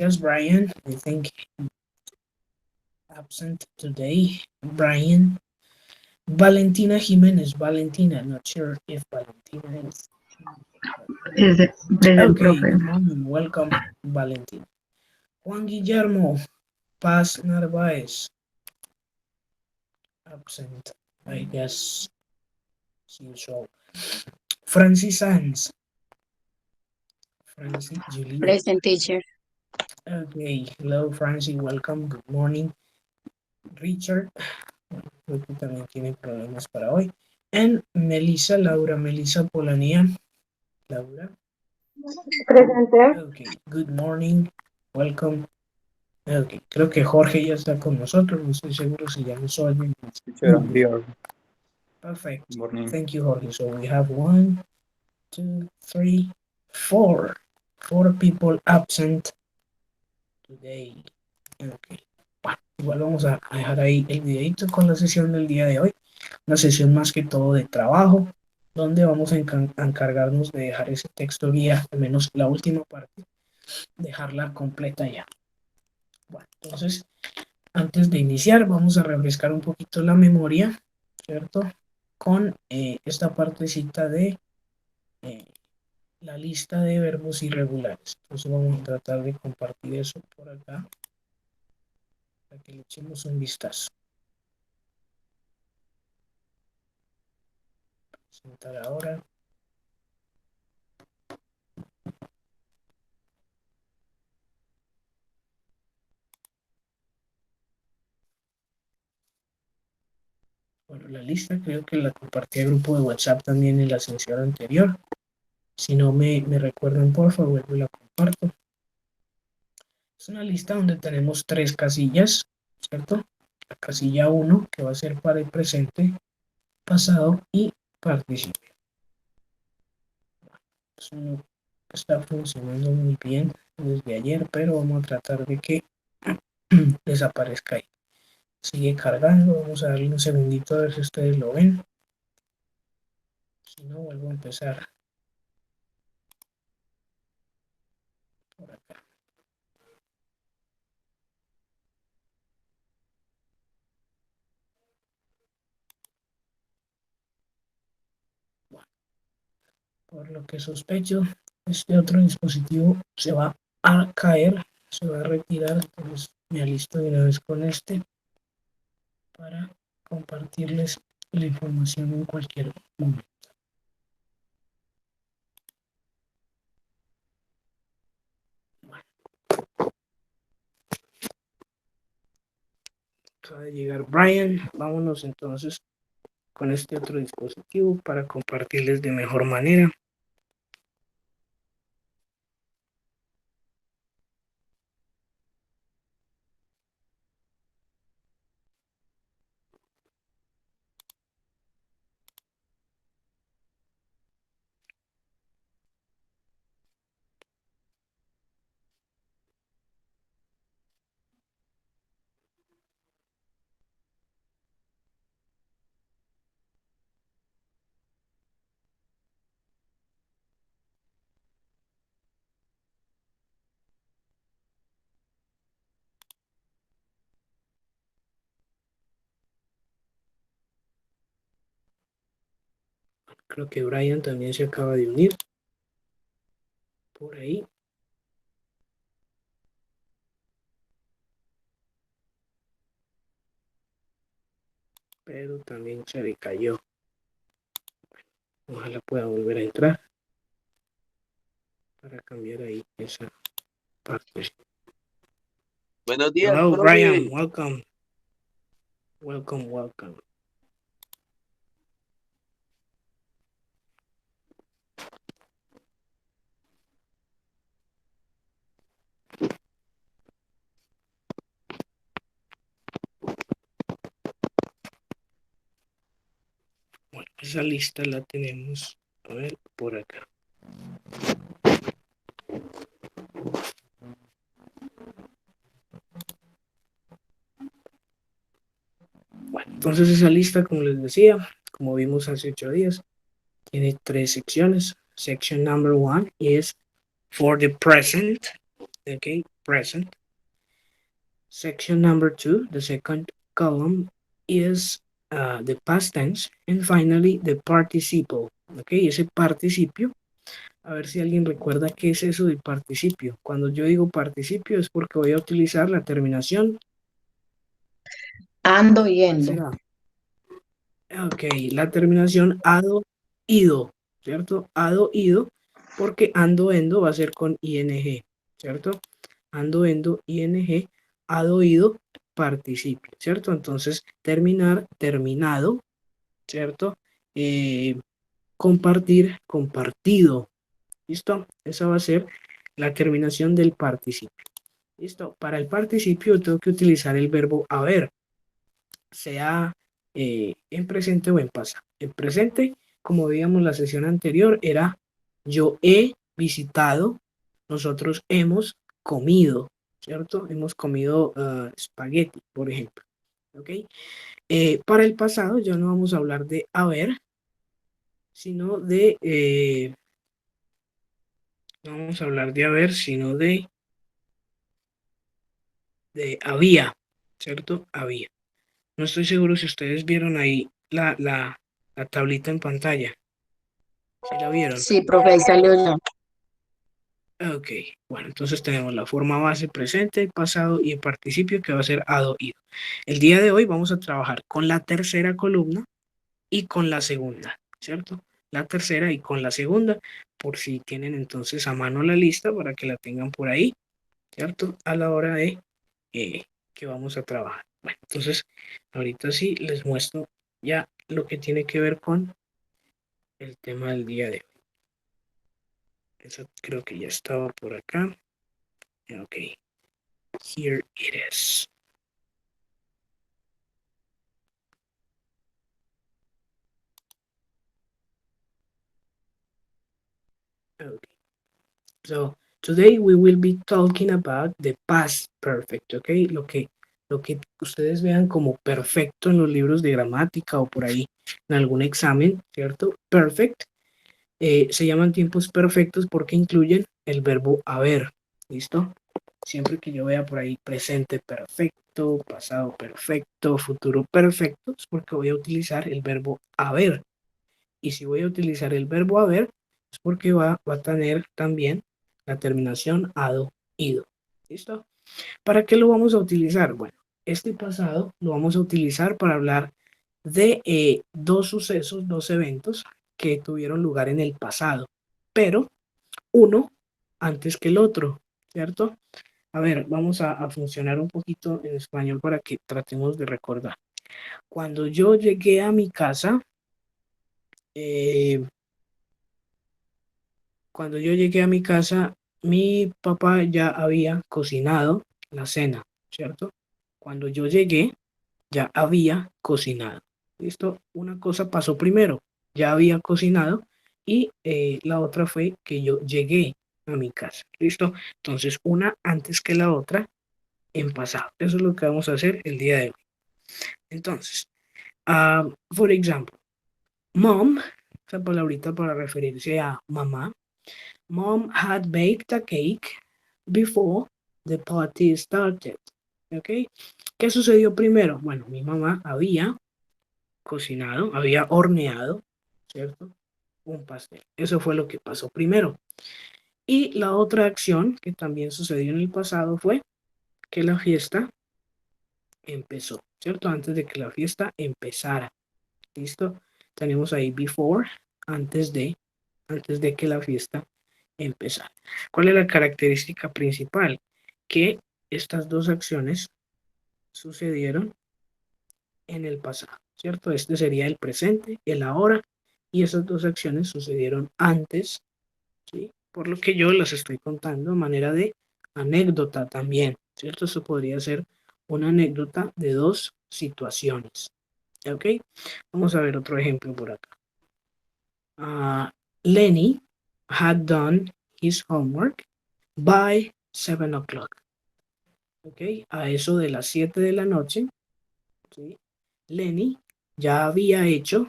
Yes, Brian, I think absent today. Brian. Valentina Jimenez. Valentina, not sure if Valentina is. Present, Okay, profe. good morning. Welcome, Valentina. Juan Guillermo Paz Narvaez. Absent, I guess. Seems so. Francis Sanz. Francie Juliet. Present teacher. Okay, hello, Francie. Welcome. Good morning. Richard. Creo que también tiene problemas para hoy. And Melissa, Laura, Melissa Polania. Laura. Presente. Okay, good morning. Welcome. Okay, creo que Jorge ya está con nosotros. No estoy seguro si ya nos oyen. Teacher, I'm here. Perfect. Good morning. Thank you, Jorge. So we have 1, 2, 3, 4. 4 people absent today. Okay. Bueno, igual vamos a dejar ahí el videito con la sesión del día de hoy. Una sesión más que todo de trabajo, donde vamos a encargarnos de dejar ese texto guía, al menos la última parte, dejarla completa ya. Bueno, entonces, antes de iniciar, vamos a refrescar un poquito la memoria, ¿cierto? Con esta partecita de la lista de verbos irregulares. Entonces vamos a tratar de compartir eso por acá, para que le echemos un vistazo. Presentar ahora. Bueno, la lista creo que la compartí al grupo de WhatsApp también en la sesión anterior. Si no me recuerdan, por favor, vuelvo y la comparto. Es una lista donde tenemos 3 casillas, ¿cierto? La casilla 1, que va a ser para el presente, pasado y participio. Eso no está funcionando muy bien desde ayer, pero vamos a tratar de que desaparezca ahí. Sigue cargando, vamos a darle un segundito a ver si ustedes lo ven. Si no, vuelvo a empezar por acá. Bueno, por lo que sospecho, este otro dispositivo se va a caer, se va a retirar, entonces me alisto de una vez con este para compartirles la información en cualquier momento. Bueno, acaba de llegar Brian, vámonos entonces con este otro dispositivo para compartirles de mejor manera. Creo que Brian también se acaba de unir por ahí. Pero también se le cayó. Ojalá pueda volver a entrar para cambiar ahí esa parte. Buenos días, Hello, profe. Brian. Welcome. Welcome, welcome. Bueno, esa lista la tenemos, a ver, por acá. Bueno, entonces esa lista, como les decía, como vimos hace 8 días, tiene 3 secciones. Section number 1 is for the present, okay? present. Section number 2, the second column, is the past tense. And finally, the participle. Ok, ese participio. A ver si alguien recuerda qué es eso del participio. Cuando yo digo participio es porque voy a utilizar la terminación. Ando ¿Cuál yendo. será? Ok, la terminación ado, ido, ¿cierto? Ado, ido, porque ando, endo va a ser con ing, ¿cierto? Ando, endo, ing, ado, ido, participio, ¿cierto? Entonces, terminar, terminado, ¿cierto? Compartir, compartido, ¿listo? Esa va a ser la terminación del participio, ¿listo? Para el participio tengo que utilizar el verbo haber, sea en presente o en pasado. En presente, como veíamos la sesión anterior, era yo he visitado, nosotros hemos comido, ¿cierto? Hemos comido espagueti, por ejemplo. ¿Ok? Para el pasado ya no vamos a hablar de haber, sino de... no vamos a hablar de haber, sino de había, ¿cierto? Había. No estoy seguro si ustedes vieron ahí la tablita en pantalla. ¿Sí la vieron? Sí, profe, ahí salió ya. Ok, bueno, entonces tenemos la forma base presente, pasado y el participio que va a ser ado, ido. El día de hoy vamos a trabajar con la tercera columna y con la segunda, ¿cierto? La tercera y con la segunda, por si tienen entonces a mano la lista para que la tengan por ahí, ¿cierto? A la hora de que vamos a trabajar. Bueno, entonces ahorita sí les muestro ya lo que tiene que ver con el tema del día de hoy. Eso creo que ya estaba por acá. Ok, here it is. Okay, so today we will be talking about the past perfect, okay? Lo que ustedes vean como perfecto en los libros de gramática o por ahí en algún examen, ¿cierto? Perfect. Se llaman tiempos perfectos porque incluyen el verbo haber, ¿listo? Siempre que yo vea por ahí presente perfecto, pasado perfecto, futuro perfecto, es porque voy a utilizar el verbo haber. Y si voy a utilizar el verbo haber, es porque va a tener también la terminación ado, ido. ¿Listo? ¿Para qué lo vamos a utilizar? Bueno, este pasado lo vamos a utilizar para hablar de dos sucesos, dos eventos que tuvieron lugar en el pasado, pero uno antes que el otro, ¿cierto? A ver, vamos a funcionar un poquito en español para que tratemos de recordar. Cuando yo llegué a mi casa, eh, cuando yo llegué a mi casa, mi papá ya había cocinado la cena, ¿cierto? Cuando yo llegué, ya había cocinado. ¿Listo? Una cosa pasó primero, ya había cocinado y la otra fue que yo llegué a mi casa. ¿Listo? Entonces, una antes que la otra en pasado. Eso es lo que vamos a hacer el día de hoy. Entonces, por ejemplo, mom, esa palabrita para referirse a mamá. Mom had baked a cake before the party started. ¿Ok? ¿Qué sucedió primero? Bueno, mi mamá había cocinado, había horneado, ¿cierto? Un pastel. Eso fue lo que pasó primero. Y la otra acción que también sucedió en el pasado fue que la fiesta empezó, ¿cierto? Antes de que la fiesta empezara. ¿Listo? Tenemos ahí before, antes de que la fiesta empezara. ¿Cuál es la característica principal? Que estas dos acciones sucedieron en el pasado, ¿cierto? Este sería el presente, el ahora, y esas dos acciones sucedieron antes, ¿sí? Por lo que yo las estoy contando de manera de anécdota también, ¿cierto? Eso podría ser una anécdota de dos situaciones, ¿ok? Vamos a ver otro ejemplo por acá. Lenny had done his homework by 7 o'clock. ¿Ok? A eso de las 7 de la noche, ¿sí? Lenny ya había hecho,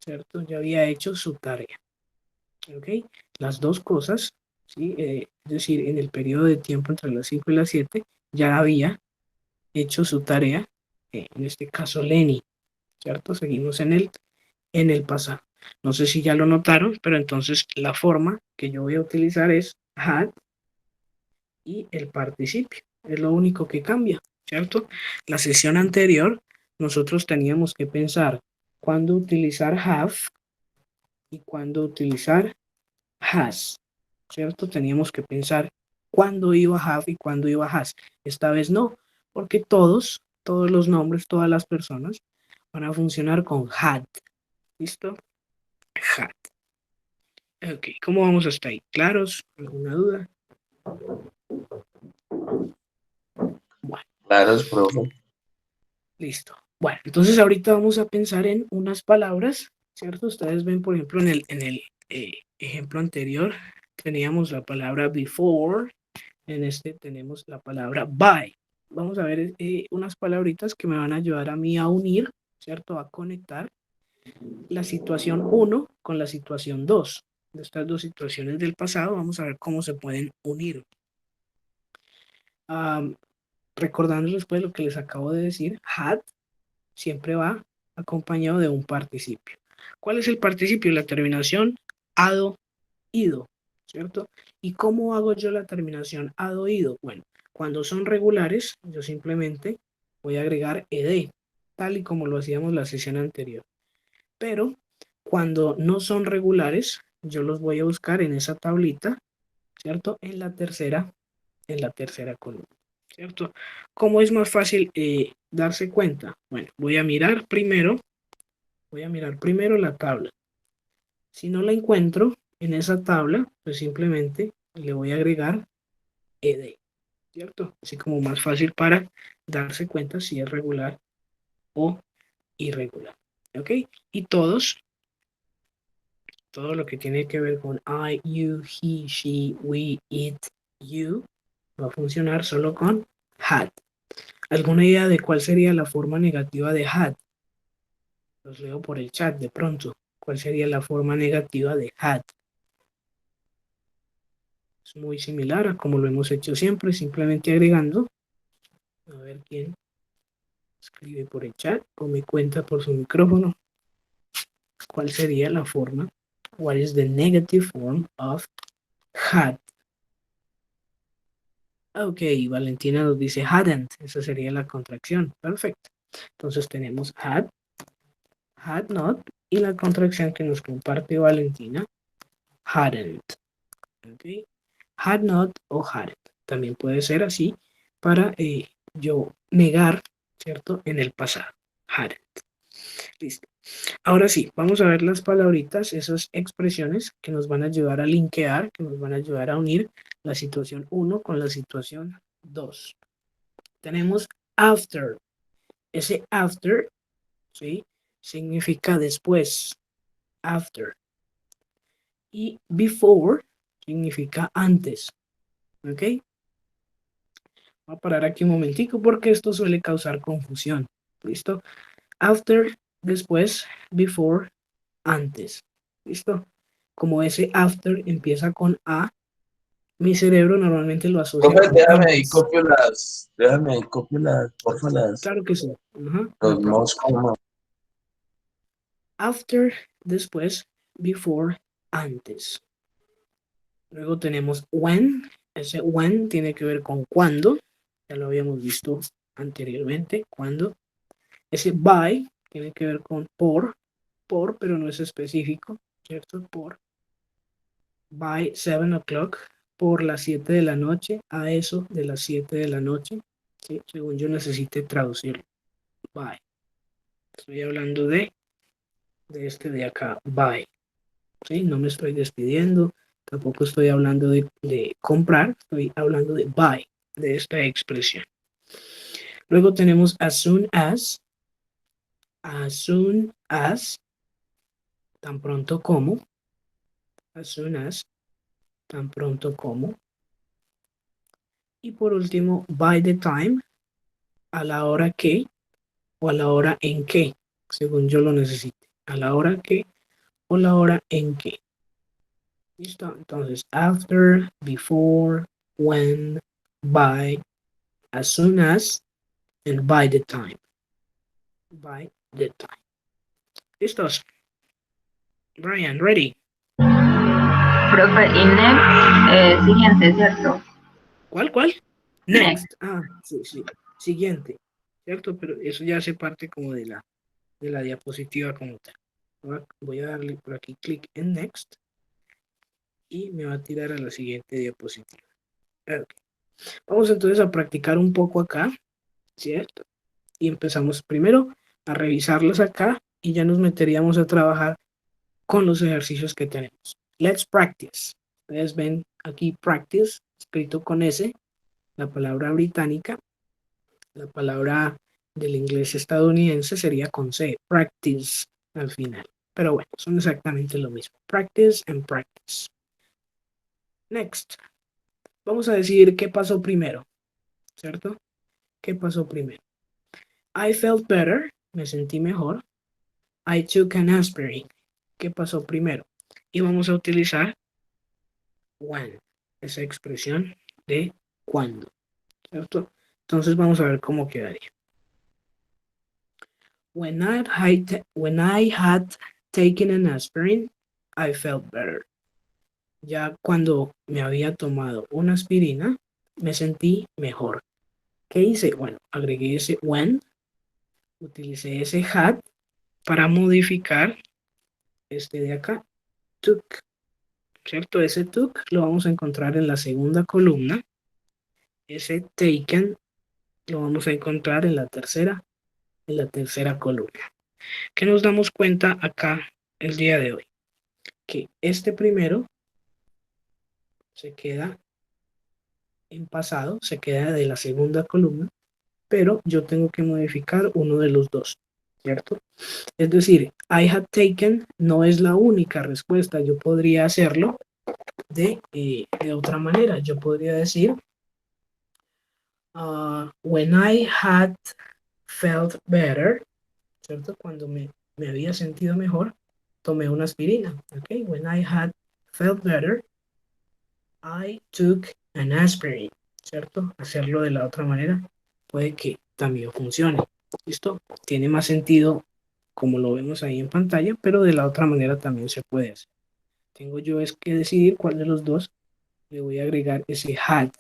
¿cierto? Ya había hecho su tarea. ¿Ok? Las dos cosas ¿sí? Es decir, en el periodo de tiempo entre las 5 y las 7 ya había hecho su tarea, en este caso Lenny, ¿cierto? Seguimos en el pasado. No sé si ya lo notaron, pero entonces la forma que yo voy a utilizar es had y el participio. Es lo único que cambia, ¿cierto? La sesión anterior nosotros teníamos que pensar cuándo utilizar have y cuándo utilizar has, ¿cierto? Teníamos que pensar cuándo iba have y cuándo iba has. Esta vez no, porque todos los nombres, todas las personas van a funcionar con had. ¿Listo? Had. Ok, ¿cómo vamos hasta ahí? ¿Claros? ¿Alguna duda? Bueno, Claro, profe. listo. Bueno, entonces ahorita vamos a pensar en unas palabras, ¿cierto? Ustedes ven, por ejemplo, en el ejemplo anterior teníamos la palabra before, en este tenemos la palabra by. Vamos a ver unas palabritas que me van a ayudar a mí a unir, ¿cierto? A conectar la situación 1 con la situación 2. De estas dos situaciones del pasado, vamos a ver cómo se pueden unir. Recordando después lo que les acabo de decir, had siempre va acompañado de un participio. ¿Cuál es el participio? La terminación ado, ido, ¿cierto? ¿Y cómo hago yo la terminación ado, ido? Bueno, cuando son regulares, yo simplemente voy a agregar ed, tal y como lo hacíamos la sesión anterior. Pero cuando no son regulares, yo los voy a buscar en esa tablita, ¿cierto? En la tercera columna, ¿cierto? ¿Cómo es más fácil darse cuenta? Bueno, voy a mirar primero la tabla. Si no la encuentro en esa tabla, pues simplemente le voy a agregar ed, ¿cierto? Así como más fácil para darse cuenta si es regular o irregular, ¿ok? Y todo lo que tiene que ver con I, you, he, she, we, it, you, va a funcionar solo con had. ¿Alguna idea de cuál sería la forma negativa de had? Los leo por el chat de pronto. ¿Cuál sería la forma negativa de had? Es muy similar a como lo hemos hecho siempre, simplemente agregando. A ver quién escribe por el chat o me cuenta por su micrófono. ¿Cuál sería la forma? What is the negative form of had? Ok, Valentina nos dice hadn't. Esa sería la contracción. Perfecto. Entonces tenemos had not, y la contracción que nos comparte Valentina, hadn't. Okay. Had not o hadn't. También puede ser así para yo negar, ¿cierto? En el pasado. Hadn't. Listo. Ahora sí, vamos a ver las palabritas, esas expresiones que nos van a ayudar a linkear, que nos van a ayudar a unir la situación 1 con la situación 2. Tenemos after. Ese after, ¿sí? Significa después. After. Y before significa antes. ¿Ok? Voy a parar aquí un momentico porque esto suele causar confusión. ¿Listo? After, después, before, antes. ¿Listo? Como ese after empieza con A, mi cerebro normalmente lo asocia Profe, con antes. déjame ahí copio porfa, Claro que sí. No los problem. mouse como. After, después, before, antes. Luego tenemos when. Ese when tiene que ver con cuándo. Ya lo habíamos visto anteriormente. Cuándo. Ese by tiene que ver con por, pero no es específico, ¿cierto? Por. By 7 o'clock. Por las 7 de la noche. A eso de las 7 de la noche. ¿Sí? Según yo necesite traducirlo. By. Estoy hablando de este de acá. By. ¿Sí? No me estoy despidiendo. Tampoco estoy hablando de comprar. Estoy hablando de buy. De esta expresión. Luego tenemos as soon as. As soon as. Tan pronto como. As soon as. Tan pronto como. Y por último, by the time. A la hora que. O a la hora en que. Según yo lo necesite. A la hora que. O la hora en que. ¿Listo? Entonces, after, before, when, by, as soon as, and by the time. By the time. ¿Listos? Brian, ready. Profe, y next, siguiente, ¿cierto? ¿Cuál? Next. Next. Ah, sí. Siguiente. ¿Cierto? Pero eso ya hace parte como de la diapositiva como tal. Voy a darle por aquí clic en next y me va a tirar a la siguiente diapositiva. Ok. Vamos entonces a practicar un poco acá, ¿cierto? Y empezamos primero a revisarlos acá y ya nos meteríamos a trabajar con los ejercicios que tenemos. Let's practice. Ustedes ven aquí practice, escrito con S, la palabra británica, la palabra del inglés estadounidense sería con C, practice al final. Pero bueno, son exactamente lo mismo. Practice and practice. Next. Vamos a decir qué pasó primero, ¿cierto? ¿Qué pasó primero? I felt better, me sentí mejor. I took an aspirin. ¿Qué pasó primero? Y vamos a utilizar when, esa expresión de cuándo, ¿cierto? Entonces vamos a ver cómo quedaría. When I had taken an aspirin, I felt better. Ya cuando me había tomado una aspirina, me sentí mejor. ¿Qué hice? Bueno, agregué ese when, utilicé ese had para modificar este de acá, took, ¿cierto? Ese took lo vamos a encontrar en la segunda columna. Ese taken lo vamos a encontrar en la tercera columna. ¿Qué nos damos cuenta acá el día de hoy? Que este primero se queda en pasado, se queda de la segunda columna, pero yo tengo que modificar uno de los dos, ¿cierto? Es decir, I had taken no es la única respuesta, yo podría hacerlo de otra manera. Yo podría decir, when I had felt better, ¿cierto? Cuando me había sentido mejor, tomé una aspirina, ¿ok? When I had felt better, I took an aspirin, ¿cierto? Hacerlo de la otra manera puede que también funcione, ¿listo? Tiene más sentido como lo vemos ahí en pantalla, pero de la otra manera también se puede hacer. Tengo yo es que decidir cuál de los dos le voy a agregar ese had,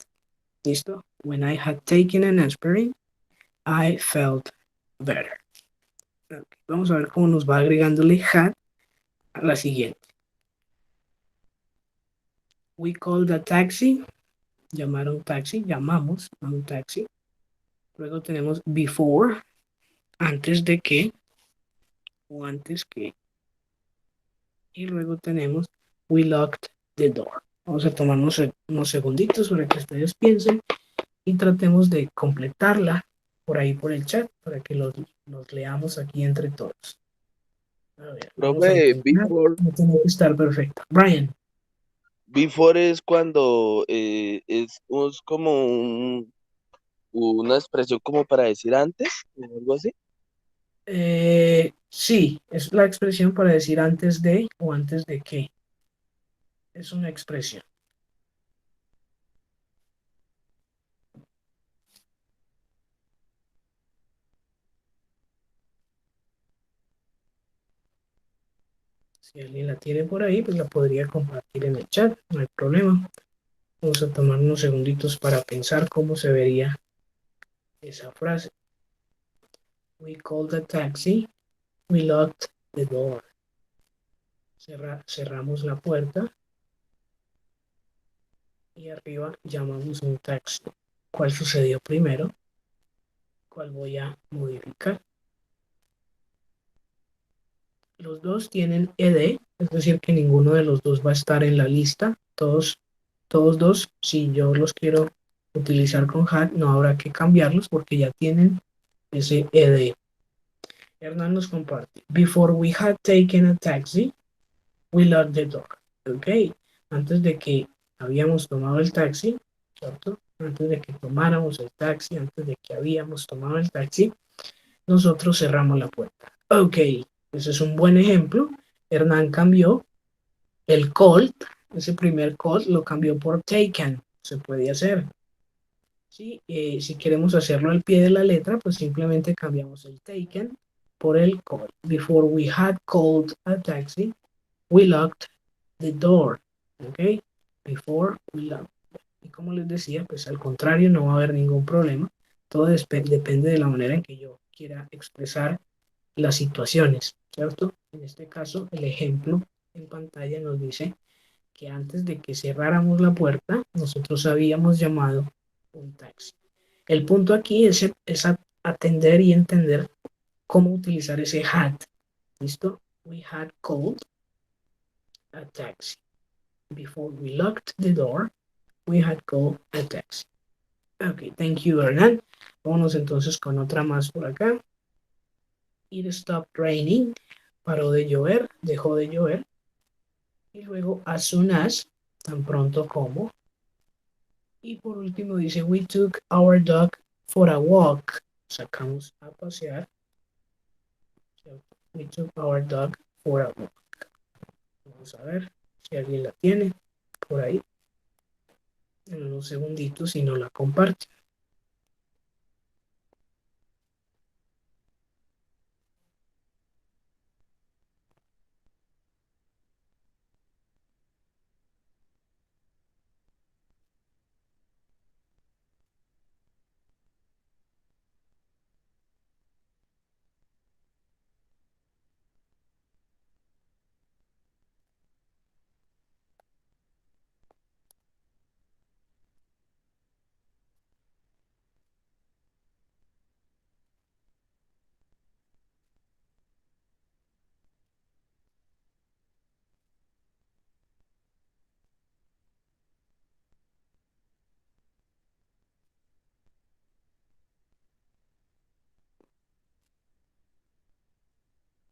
¿listo? When I had taken an aspirin, I felt better. Okay. Vamos a ver cómo nos va agregándole had a la siguiente. We called a taxi. Llamar a un taxi. Llamamos a un taxi. Luego tenemos before. Antes de que. O antes que. Y luego tenemos we locked the door. Vamos a tomarnos unos segunditos para que ustedes piensen y tratemos de completarla por ahí por el chat para que los leamos aquí entre todos. A ver, vamos a Profe, intentar. No tiene que estar perfecto. Brian. before es cuando es como una expresión como para decir antes, o algo así. Sí, es la expresión para decir antes de o antes de que. Es una expresión. Si alguien la tiene por ahí, pues la podría compartir en el chat, no hay problema. Vamos a tomar unos segunditos para pensar cómo se vería esa frase. We called a taxi. We locked the door. Cerramos la puerta y arriba llamamos un taxi. ¿Cuál sucedió primero? ¿Cuál voy a modificar? Los dos tienen ed, es decir que ninguno de los dos va a estar en la lista. Todos dos, si yo los quiero utilizar con had, no habrá que cambiarlos porque ya tienen ese ed. Hernán nos comparte. Before we had taken a taxi, we locked the door. Ok, antes de que habíamos tomado el taxi, ¿cierto? Antes de que tomáramos el taxi, antes de que habíamos tomado el taxi, nosotros cerramos la puerta. Ok, ese es un buen ejemplo. Hernán cambió el called ese primer call lo cambió por taken. Se puede hacer. ¿Sí? Si queremos hacerlo al pie de la letra, pues simplemente cambiamos el taken por el call. Before we had called a taxi, we locked the door. ¿Ok? Before we locked. Y como les decía, pues al contrario, no va a haber ningún problema. Todo depende de la manera en que yo quiera expresar las situaciones, ¿cierto? En este caso, el ejemplo en pantalla nos dice que antes de que cerráramos la puerta, nosotros habíamos llamado un taxi. El punto aquí es atender y entender cómo utilizar ese had. ¿Listo? We had called a taxi. Before we locked the door, we had called a taxi. Ok, thank you, Hernán. Vámonos entonces con otra más por acá. It stopped raining. Paró de llover, dejó de llover. Y luego, as soon as, tan pronto como. Y por último dice, we took our dog for a walk. Sacamos a pasear. We took our dog for a walk. Vamos a ver si alguien la tiene por ahí. En unos segunditos si no la comparte.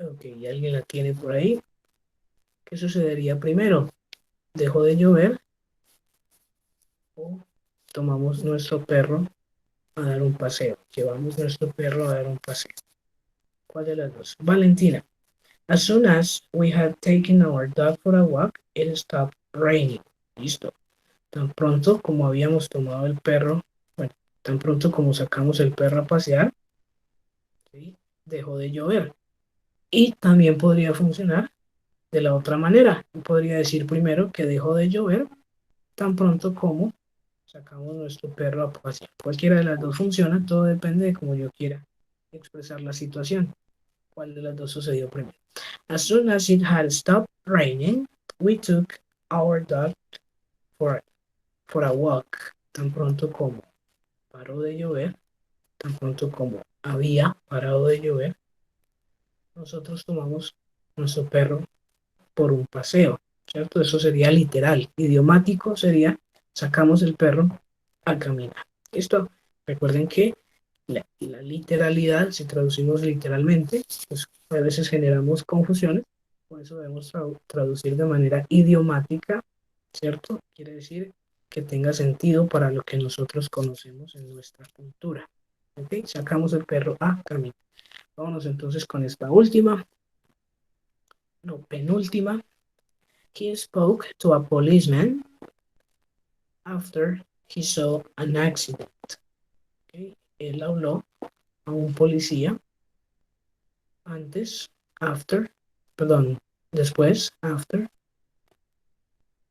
Ok, ¿y alguien la tiene por ahí? ¿Qué sucedería primero? ¿Dejó de llover o tomamos nuestro perro a dar un paseo? Llevamos nuestro perro a dar un paseo. ¿Cuál de las dos? Valentina. As soon as we had taken our dog for a walk, it stopped raining. Listo. Tan pronto como habíamos tomado el perro, bueno, tan pronto como sacamos el perro a pasear, ¿sí? Dejó de llover. Y también podría funcionar de la otra manera. Yo podría decir primero que dejó de llover tan pronto como sacamos nuestro perro a pasear. Cualquiera de las dos funciona, todo depende de cómo yo quiera expresar la situación. ¿Cuál de las dos sucedió primero? As soon as it had stopped raining, we took our dog for a walk. Tan pronto como paró de llover, tan pronto como había parado de llover, nosotros tomamos nuestro perro por un paseo, ¿cierto? Eso sería literal. Idiomático sería sacamos el perro a caminar. ¿Listo? Recuerden que la literalidad, si traducimos literalmente, pues a veces generamos confusiones, por eso debemos traducir de manera idiomática, ¿cierto? Quiere decir que tenga sentido para lo que nosotros conocemos en nuestra cultura. ¿Ok? Sacamos el perro a caminar. Vámonos entonces con esta última, no, penúltima. He spoke to a policeman after he saw an accident. ¿Ok? Él habló a un policía antes, after, perdón, después, after,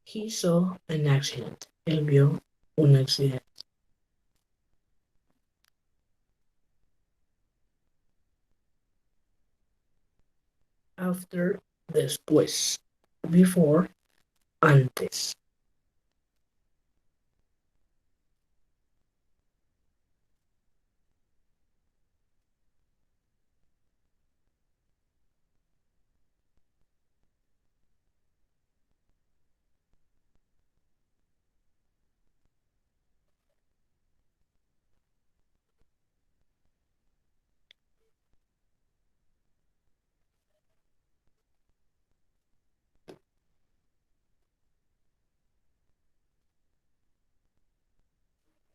he saw an accident. Él vio un accidente. After, después. Before, antes.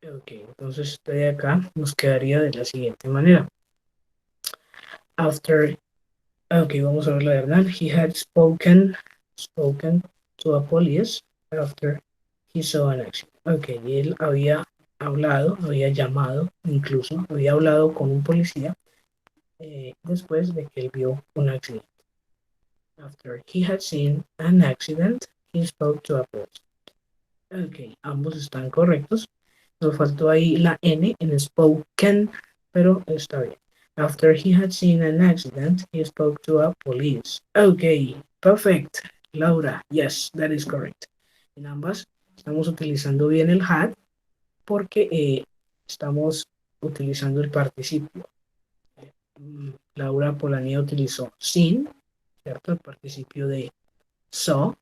Ok, entonces de acá nos quedaría de la siguiente manera. After, ok, vamos a ver la verdad. He had spoken to a police after he saw an accident. Ok, él había hablado, había llamado, incluso había hablado con un policía después de que él vio un accidente. After he had seen an accident, he spoke to a person. Ok, ambos están correctos. Nos faltó ahí la N en spoken, pero está bien. After he had seen an accident, he spoke to a police. Ok, perfect. Laura, yes, that is correct. En ambas estamos utilizando bien el had porque estamos utilizando el participio. Laura Polanía utilizó sin, ¿cierto? El participio de saw.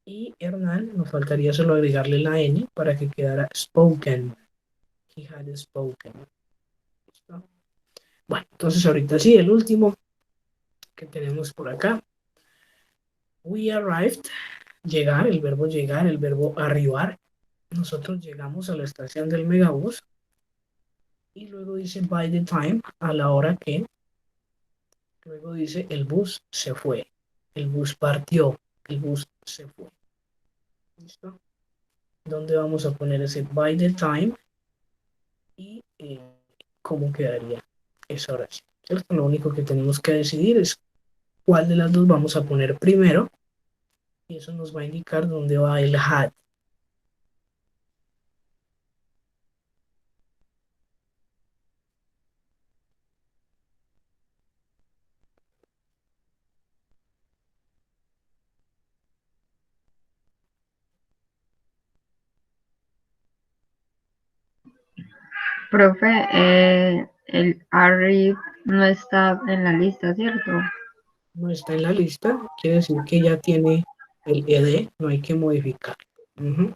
Y Hernán, nos faltaría solo agregarle la N para que quedara spoken. He had spoken. ¿Listo? Bueno, entonces ahorita sí, el último que tenemos por acá. We arrived. Llegar, el verbo arribar. Nosotros llegamos a la estación del megabús. Y luego dice by the time, a la hora que. Luego dice el bus se fue. El bus partió. El bus se fue. ¿Listo? ¿Dónde vamos a poner ese by the time? Y cómo quedaría esa oración, ¿cierto? Lo único que tenemos que decidir es cuál de las dos vamos a poner primero y eso nos va a indicar dónde va el had. Profe, el Harry no está en la lista, ¿cierto? No está en la lista, quiere decir que ya tiene el ed, no hay que modificar. Ujú.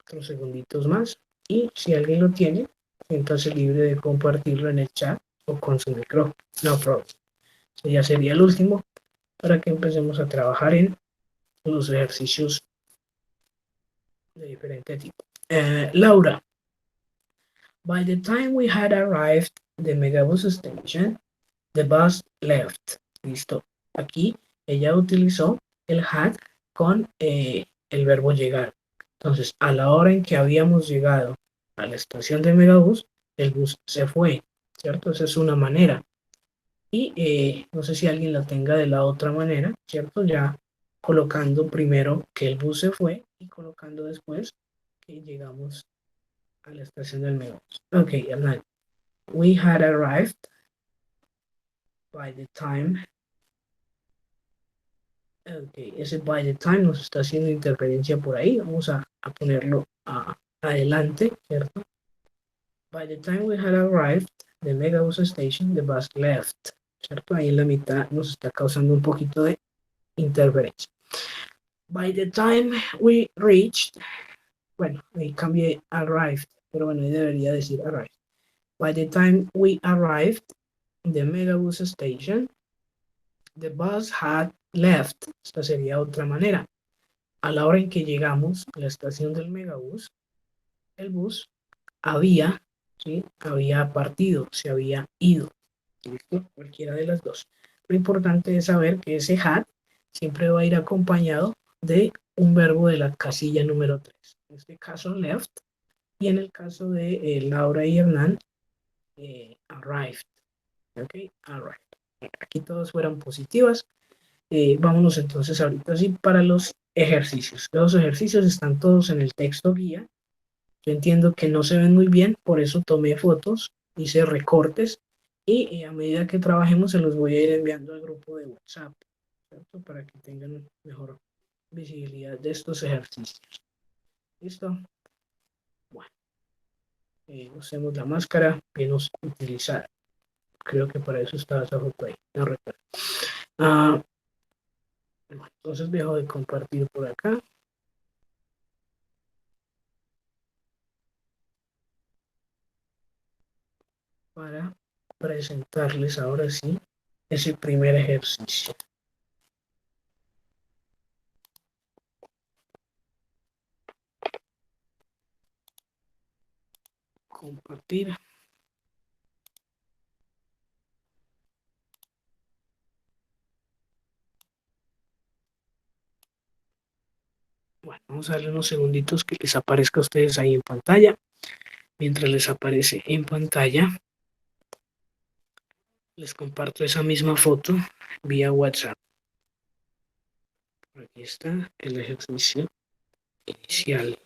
Otros segunditos más y si alguien lo tiene, siéntase libre de compartirlo en el chat o con su micrófono. No problem. Eso ya sería el último para que empecemos a trabajar en los ejercicios de diferente tipo. Laura, by the time we had arrived at the Megabus station, the bus left. Listo. Aquí ella utilizó el had con el verbo llegar. Entonces, a la hora en que habíamos llegado a la estación de Megabus, el bus se fue, ¿cierto? Esa es una manera. Y no sé si alguien la tenga de la otra manera, ¿cierto? Ya colocando primero que el bus se fue y colocando después que llegamos a la estación del Megabus. Ok, Hernán. We had arrived by the time. Ok, ese by the time nos está haciendo interferencia por ahí. Vamos a ponerlo adelante, ¿cierto? By the time we had arrived, the Megabus station, the bus left. ¿Cierto? Ahí en la mitad nos está causando un poquito de interferencia. By the time we reached, bueno, ahí cambié arrived, pero bueno, ahí debería decir arrived. By the time we arrived in the Megabus station, the bus had left. Esta sería otra manera. A la hora en que llegamos a la estación del Megabus, el bus había, ¿sí? Había partido, se había ido. ¿Listo? Cualquiera de las dos. Lo importante es saber que ese had siempre va a ir acompañado de un verbo de la casilla número 3. En este caso, left. Y en el caso de Laura y Hernán, arrived. ¿Ok? Arrived. Aquí todas fueran positivas. Vámonos entonces ahorita sí para los ejercicios. Los ejercicios están todos en el texto guía. Yo entiendo que no se ven muy bien, por eso tomé fotos, hice recortes y a medida que trabajemos se los voy a ir enviando al grupo de WhatsApp, ¿cierto? Para que tengan mejor visibilidad de estos ejercicios. ¿Listo? Bueno, usemos la máscara que nos utilizar. Creo que para eso estaba esa foto ahí. No recuerdo. Bueno, entonces dejo de compartir por acá. Para presentarles ahora sí ese primer ejercicio. compartir. Bueno, vamos a darle unos segunditos que les aparezca a ustedes ahí en pantalla. Mientras les aparece en pantalla, les comparto esa misma foto vía WhatsApp. Aquí está el ejercicio inicial.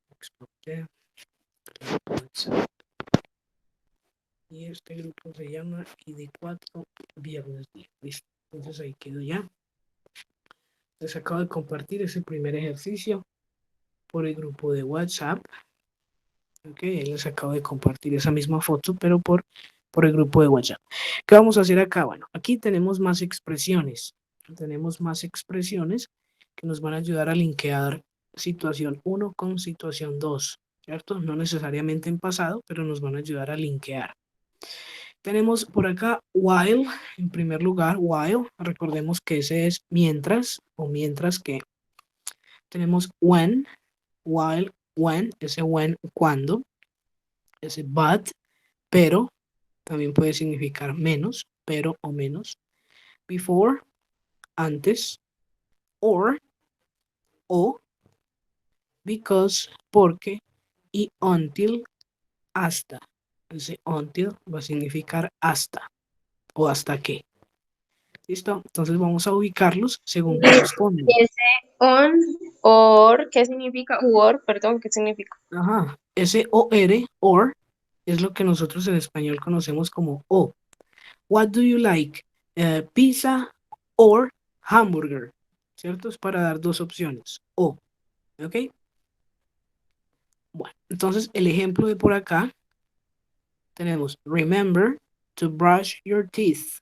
Exporté WhatsApp. Y este grupo se llama ID4 Viernes 10. ¿Listo? Entonces ahí quedó ya. Les acabo de compartir ese primer ejercicio por el grupo de WhatsApp. Ok, ahí les acabo de compartir esa misma foto, pero por el grupo de WhatsApp. ¿Qué vamos a hacer acá? Bueno, aquí tenemos más expresiones. Tenemos más expresiones que nos van a ayudar a linkear situación 1 con situación 2, ¿cierto? No necesariamente en pasado, pero nos van a ayudar a linkear. Tenemos por acá while, en primer lugar, while. Recordemos que ese es mientras o mientras que. Tenemos when, while, when, ese when, cuando. Ese but, pero, también puede significar menos, pero o menos. Before, antes. Or, o. Because, porque. Y until, hasta. Ese until va a significar hasta o hasta que. ¿Listo? Entonces vamos a ubicarlos según Y corresponden. ese on, or, ¿qué significa? Or, perdón, ¿qué significa? Ajá. Ese OR, or, es lo que nosotros en español conocemos como O. What do you like? Pizza or hamburger. ¿Cierto? Es para dar dos opciones. O. ¿Ok? Bueno, entonces el ejemplo de por acá tenemos remember to brush your teeth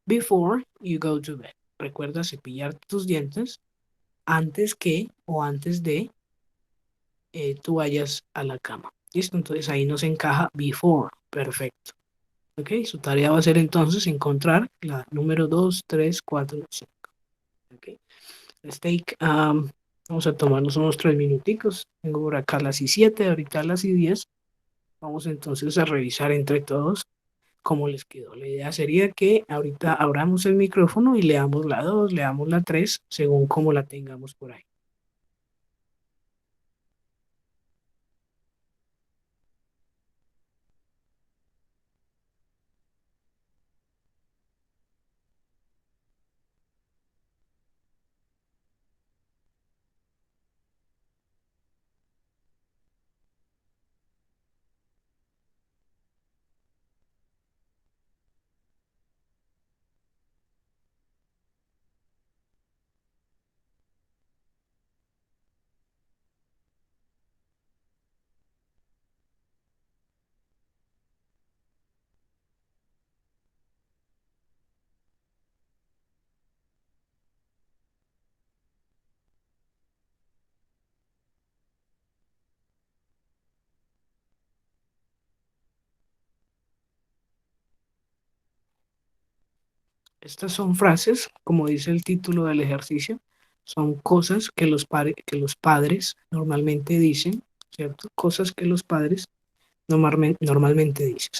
before you go to bed. Recuerda cepillar tus dientes antes que o antes de tú vayas a la cama. ¿Listo? Entonces ahí nos encaja before. Perfecto. ¿Ok? Su tarea va a ser entonces encontrar la número 2, 3, 4, 5. ¿Ok? Let's take, vamos a tomarnos unos 3 minuticos. Tengo por acá las I7, ahorita las I10. Vamos entonces a revisar entre todos cómo les quedó. La idea sería que ahorita abramos el micrófono y leamos la 2, leamos la 3, según cómo la tengamos por ahí. Estas son frases, como dice el título del ejercicio, son cosas que que los padres normalmente dicen, ¿cierto? Cosas que los padres normalmente dicen.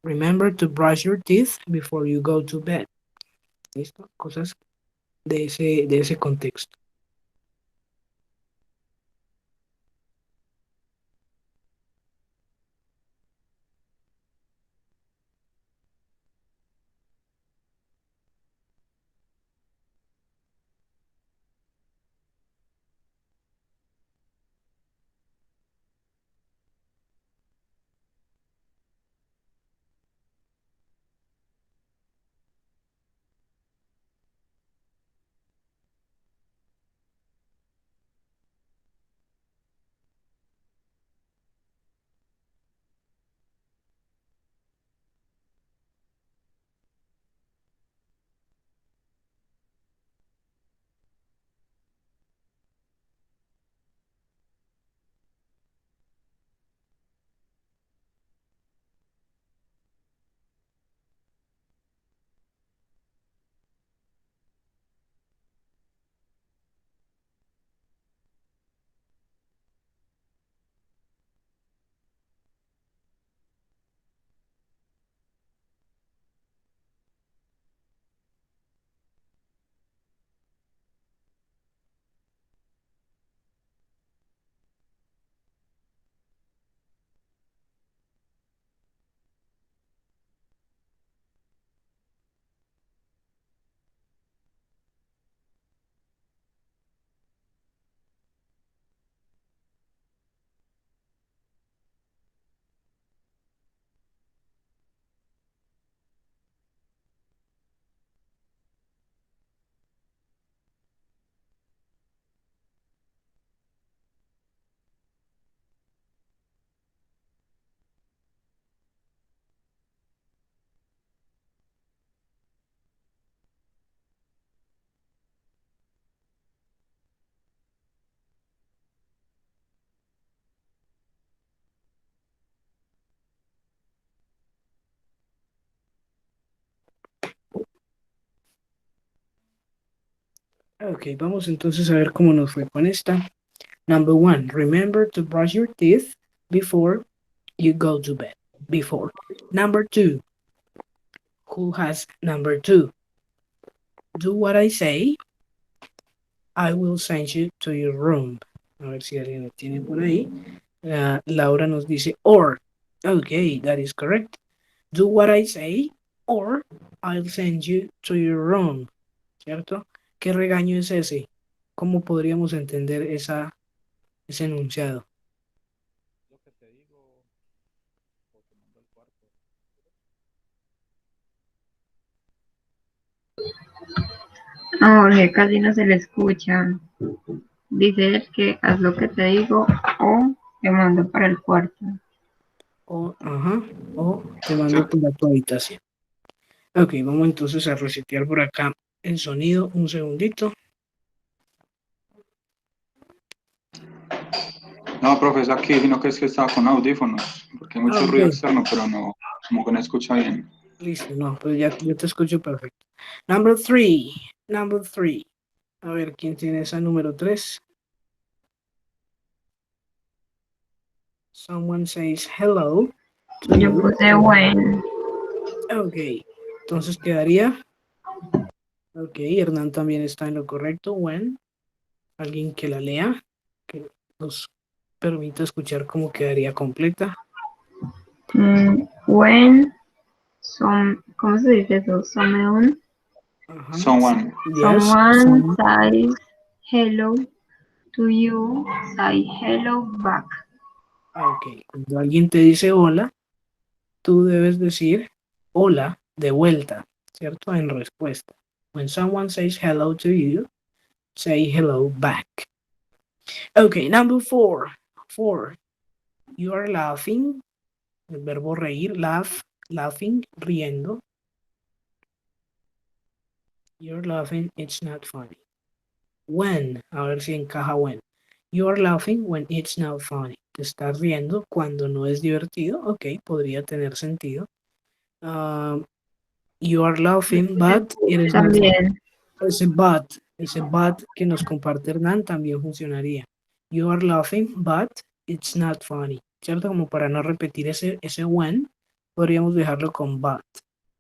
Remember to brush your teeth before you go to bed. ¿Listo? Cosas de ese contexto. Ok, vamos entonces a ver cómo nos fue con esta. Number one, remember to brush your teeth before you go to bed. Before. Number two, who has number two? Do what I say. I will send you to your room. A ver si alguien lo tiene por ahí. Laura nos dice or. Okay, that is correct. Do what I say or I'll send you to your room. ¿Cierto? ¿Qué regaño es ese? ¿Cómo podríamos entender ese enunciado? A Jorge casi no se le escucha. Dice él que haz lo que te digo o te mando para el cuarto. O, ajá, o te mando para tu habitación. Ok, vamos entonces a resetear por acá el sonido. Un segundito. No, profe, es aquí, sino que es que estaba con audífonos, porque hay mucho Ok, ruido externo, pero no, como que no escucha bien. listo, no, pues ya yo te escucho perfecto. Number three. Number three. A ver, ¿quién tiene esa número 3? Someone says hello to Yo you. puse when. Ok, entonces quedaría. Ok, Hernán también está en lo correcto. When. Alguien que la lea, que nos permita escuchar cómo quedaría completa. When ¿cómo se dice eso? Ajá. Someone. Yes. Someone says hello to you, say hello back. Ok, cuando alguien te dice hola, tú debes decir hola de vuelta, ¿cierto? En respuesta. When someone says hello to you, say hello back. Okay, number four. Four. You are laughing. El verbo reír, laugh, laughing, riendo. You're laughing, it's not funny. When, a ver si encaja when. You are laughing when it's not funny. Te estás riendo cuando no es divertido. Ok, podría tener sentido. You are laughing, but it is not funny. También. Ese but que nos comparte Hernán también funcionaría. You are laughing, but it's not funny. ¿Cierto? Como para no repetir ese when, podríamos dejarlo con but.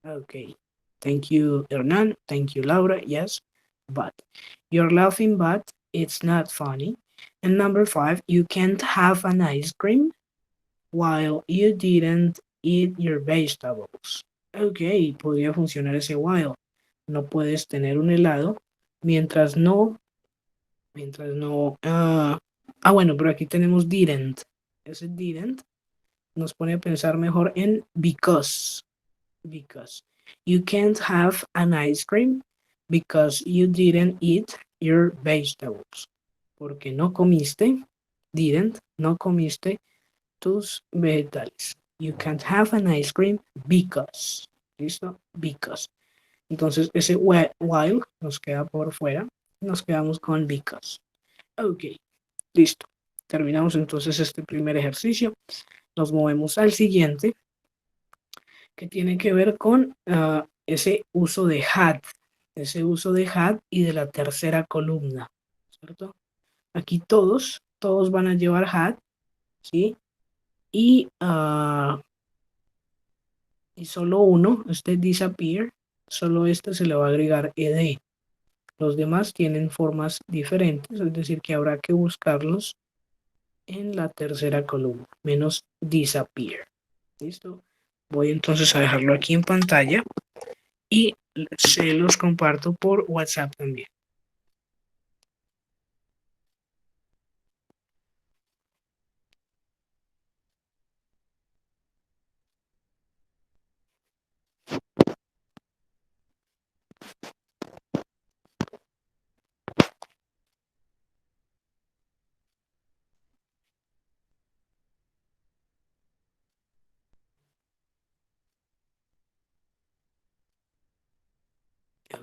Ok. Thank you, Hernán. Thank you, Laura. Yes, but. You're laughing, but it's not funny. And number 5, you can't have an ice cream while you didn't eat your vegetables. Ok, podría funcionar ese while. No puedes tener un helado mientras no, bueno, pero aquí tenemos didn't. Ese didn't nos pone a pensar mejor en because. You can't have an ice cream because you didn't eat your vegetables. Porque no comiste, no comiste tus vegetales. You can't have an ice cream because. ¿Listo? Because. Entonces ese while nos queda por fuera. Nos quedamos con because. Ok, listo. Terminamos entonces este primer ejercicio. Nos movemos al siguiente, que tiene que ver con ese uso de had. Ese uso de had y de la tercera columna. ¿Cierto? Aquí todos van a llevar had, ¿sí? Y solo uno, este disappear, solo este se le va a agregar ed. Los demás tienen formas diferentes, es decir, que habrá que buscarlos en la tercera columna, menos disappear. ¿Listo? Voy entonces a dejarlo aquí en pantalla y se los comparto por WhatsApp también.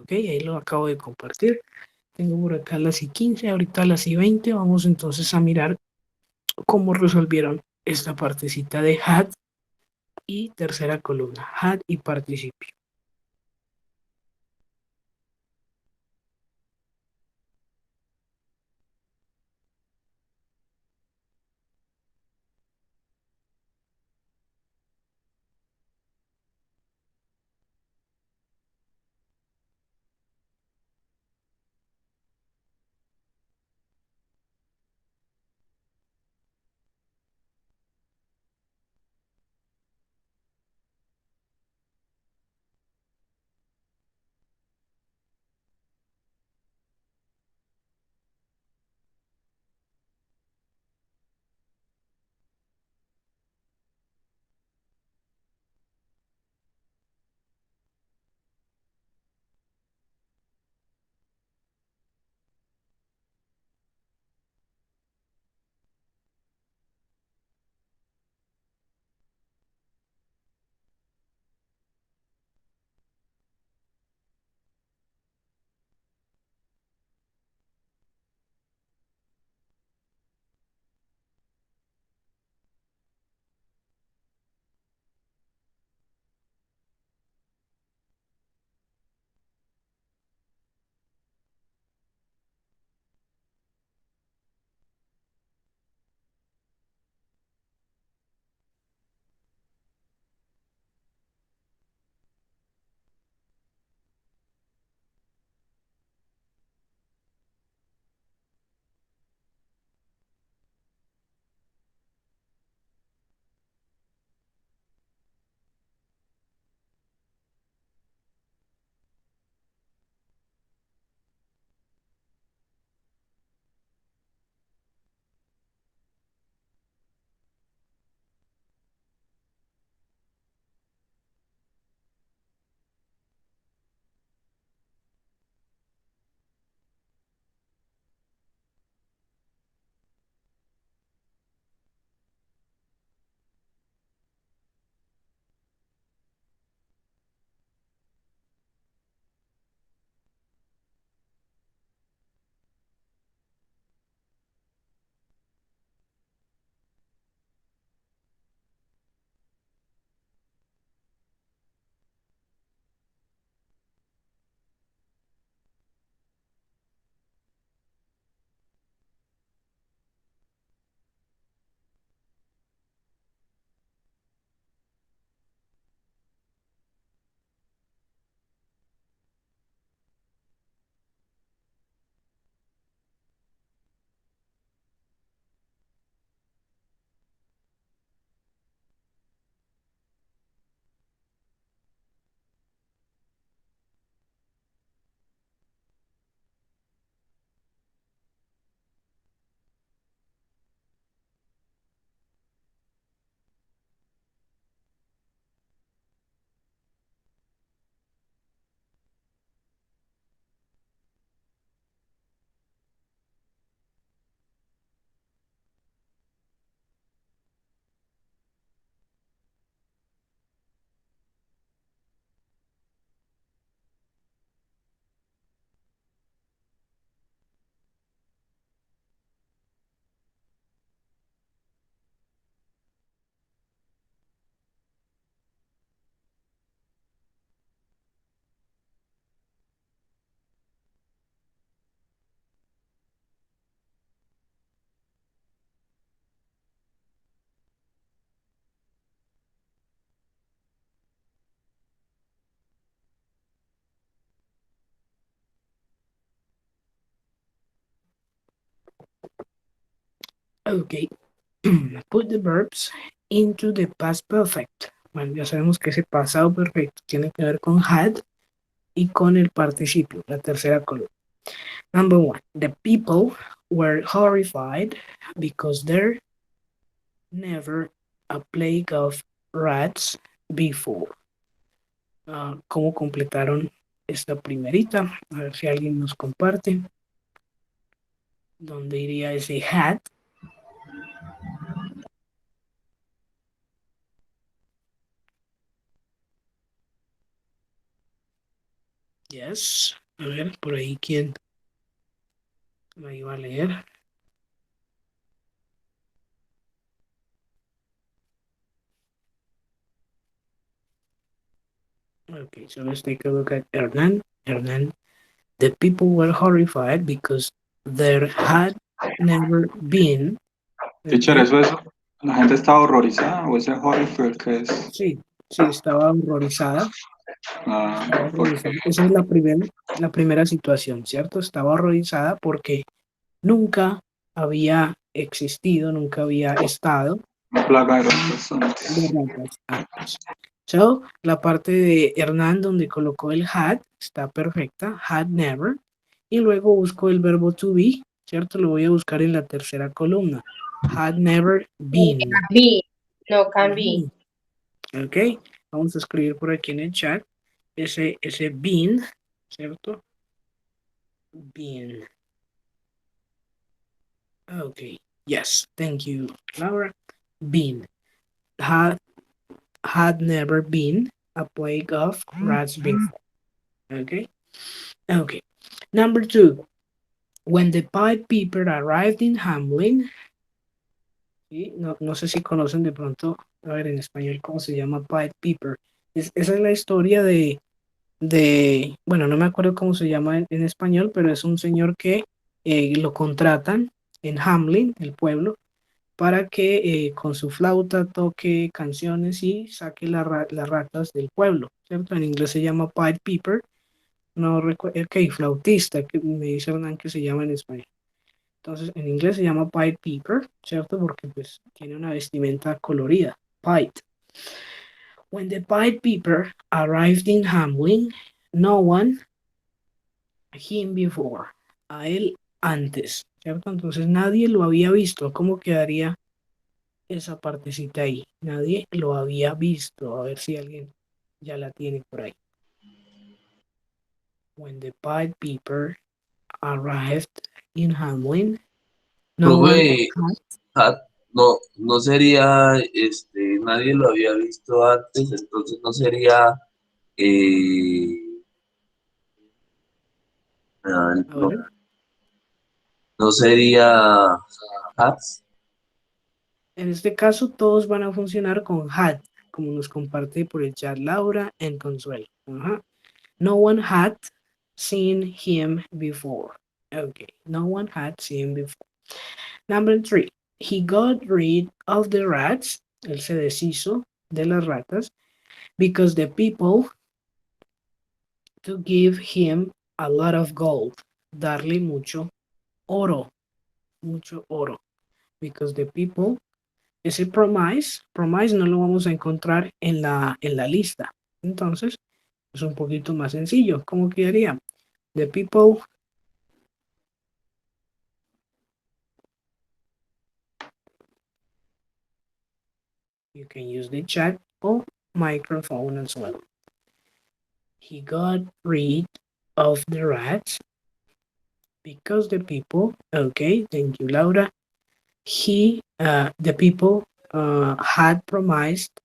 Ok, ahí lo acabo de compartir. Tengo por acá las I15, ahorita las I20. Vamos entonces a mirar cómo resolvieron esta partecita de had y tercera columna, had y participio. Okay. Put the verbs into the past perfect. Bueno, ya sabemos que ese pasado perfecto tiene que ver con had y con el participio, la tercera columna. Number one, the people were horrified because there never a plague of rats before. ¿Cómo completaron esta primerita? A ver si alguien nos comparte. ¿Dónde iría ese had? Yes. A ver, por ahí, ¿quién me iba a leer? Okay, so let's take a look at Hernan. Hernan, the people were horrified because there had never been. Teacher, Okay, eso es, la gente está horrorizada o ese horrified que es, sí, sí, estaba horrorizada. Estaba porque horrorizada. Esa es la primera situación, ¿cierto? Estaba horrorizada porque nunca había existido, nunca había estado una plaga de ratas antes. de ratas antes. So, la parte de Hernán donde colocó el had está perfecta, had never. Y luego busco el verbo to be, ¿cierto? Lo voy a buscar en la tercera columna. Had never been. Be. No, can be. Ujú. Ok, vamos a escribir por aquí en el chat ese been, ¿cierto? Been. Ok, yes, thank you, Laura. Been. Had never been a plague of rats before. Okay. Okay. Number two, when the Pied Piper arrived in Hamlin, ¿sí? No sé si conocen de pronto, a ver en español cómo se llama Pied Piper. Esa es la historia bueno, no me acuerdo cómo se llama en español, pero es un señor que lo contratan en Hamlin, el pueblo, para que con su flauta toque canciones y saque las ratas del pueblo, ¿cierto? En inglés se llama Pied Piper, no recuerdo, ok, flautista, que me dice Hernán que se llama en español. Entonces, en inglés se llama Pied Piper, ¿cierto? Porque pues tiene una vestimenta colorida, Pied. When the Pied Piper arrived in Hamlin, no one him before, a él antes, ¿cierto? Entonces nadie lo había visto. ¿Cómo quedaría esa partecita ahí? Nadie lo había visto. A ver si alguien ya la tiene por ahí. When the Pied Piper arrived in Hamlin, no one Profe, had. no, no sería, nadie lo había visto antes, entonces no sería, eh, A no, ver, no sería hats. en este caso todos van a funcionar con had, como nos comparte por el chat Laura en Consuelo. Ajá. No one had seen him before. Okay, no one had seen him before. Number three, he got rid of the rats. Él se deshizo de las ratas because the people to give him a lot of gold. Darle mucho oro, mucho oro. Because the people, ese promise no lo vamos a encontrar en la lista. Entonces, es un poquito más sencillo. ¿Cómo quedaría? The people you can use the chat or microphone as well. He got rid of the rats because the people, okay, thank you, Laura. The people had promised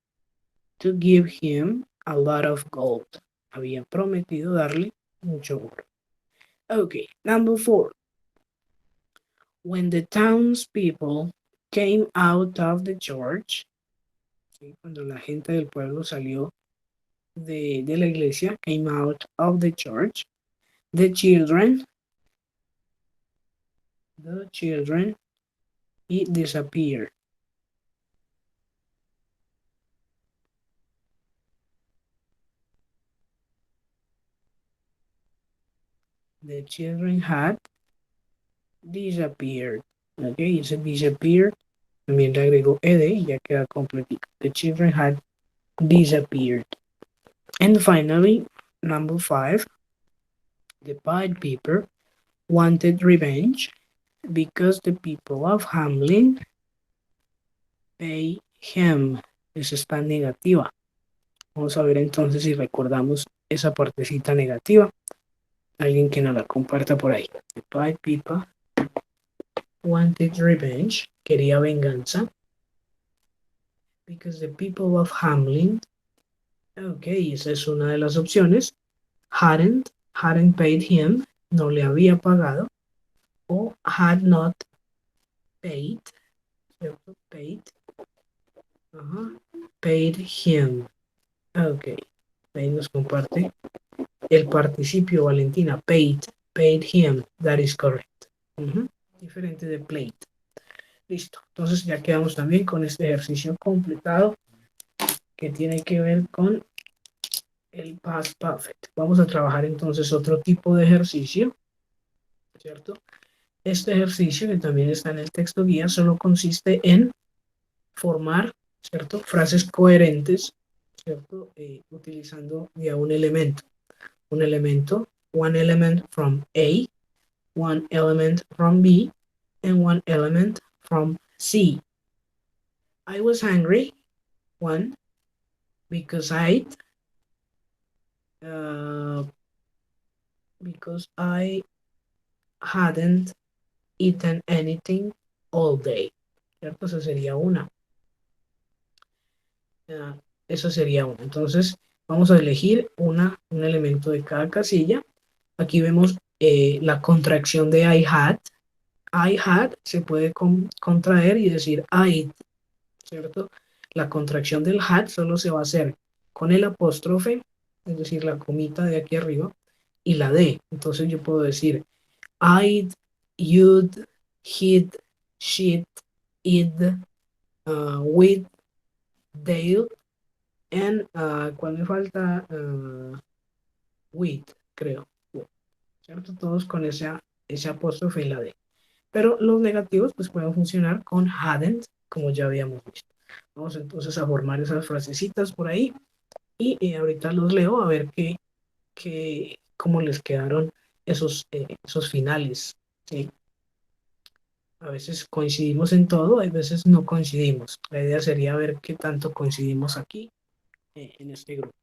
to give him a lot of gold. Había prometido darle mucho oro. Okay, number four. When the townspeople came out of the church, ¿sí? Cuando la gente del pueblo salió de la iglesia, came out of the church, the children, it disappeared. The children had disappeared. Ok, ese disappeared. También le agregó ed y ya queda completito. The children had disappeared. And finally, number 5, the pied piper wanted revenge because the people of Hamlin pay him. Eso está negativa. Vamos a ver entonces si recordamos esa partecita negativa. Alguien que nos la comparta por ahí. The pied piper wanted revenge. Quería venganza. Because the people of Hamlin. Ok, esa es una de las opciones. Hadn't paid him. No le había pagado. O had not paid. ¿Cierto? Paid. Ajá. Paid him. Ok. Ahí nos comparte el participio, Valentina. Paid him. That is correct. Diferente de played. Listo. Entonces ya quedamos también con este ejercicio completado que tiene que ver con el past perfect. Vamos a trabajar entonces otro tipo de ejercicio, ¿cierto? Este ejercicio, que también está en el texto guía, solo consiste en formar, ¿cierto? Frases coherentes, ¿cierto? Utilizando ya un elemento. One element from A, one element from B, and one element from C. I was hungry, one, uh, because I hadn't eaten anything all day. ¿Cierto? Esa sería una. Eso sería una. Entonces, vamos a elegir un elemento de cada casilla. Aquí vemos la contracción de I had. I had se puede contraer y decir I'd, ¿cierto? La contracción del had solo se va a hacer con el apóstrofe, es decir, la comita de aquí arriba, y la D. Entonces yo puedo decir I'd, you'd, he'd, she'd, id, with, they'll, and, ¿cuál me falta? With, creo, ¿cierto? Todos con ese apóstrofe y la D. Pero los negativos pues pueden funcionar con hadn't, como ya habíamos visto. Vamos entonces a formar esas frasecitas por ahí y ahorita los leo a ver cómo les quedaron esos finales, ¿sí? A veces coincidimos en todo, a veces no coincidimos. La idea sería ver qué tanto coincidimos aquí en este grupo.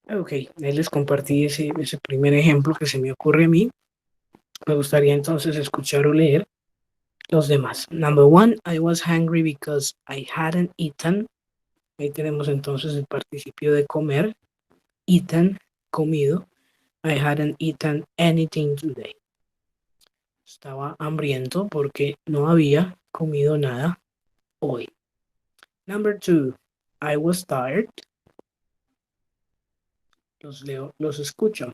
Ok, ahí les compartí ese primer ejemplo que se me ocurre a mí. Me gustaría entonces escuchar o leer los demás. Number one, I was hungry because I hadn't eaten. Ahí tenemos entonces el participio de comer. Eaten, comido. I hadn't eaten anything today. Estaba hambriento porque no había comido nada hoy. Number two, I was tired. Los leo, los escucho.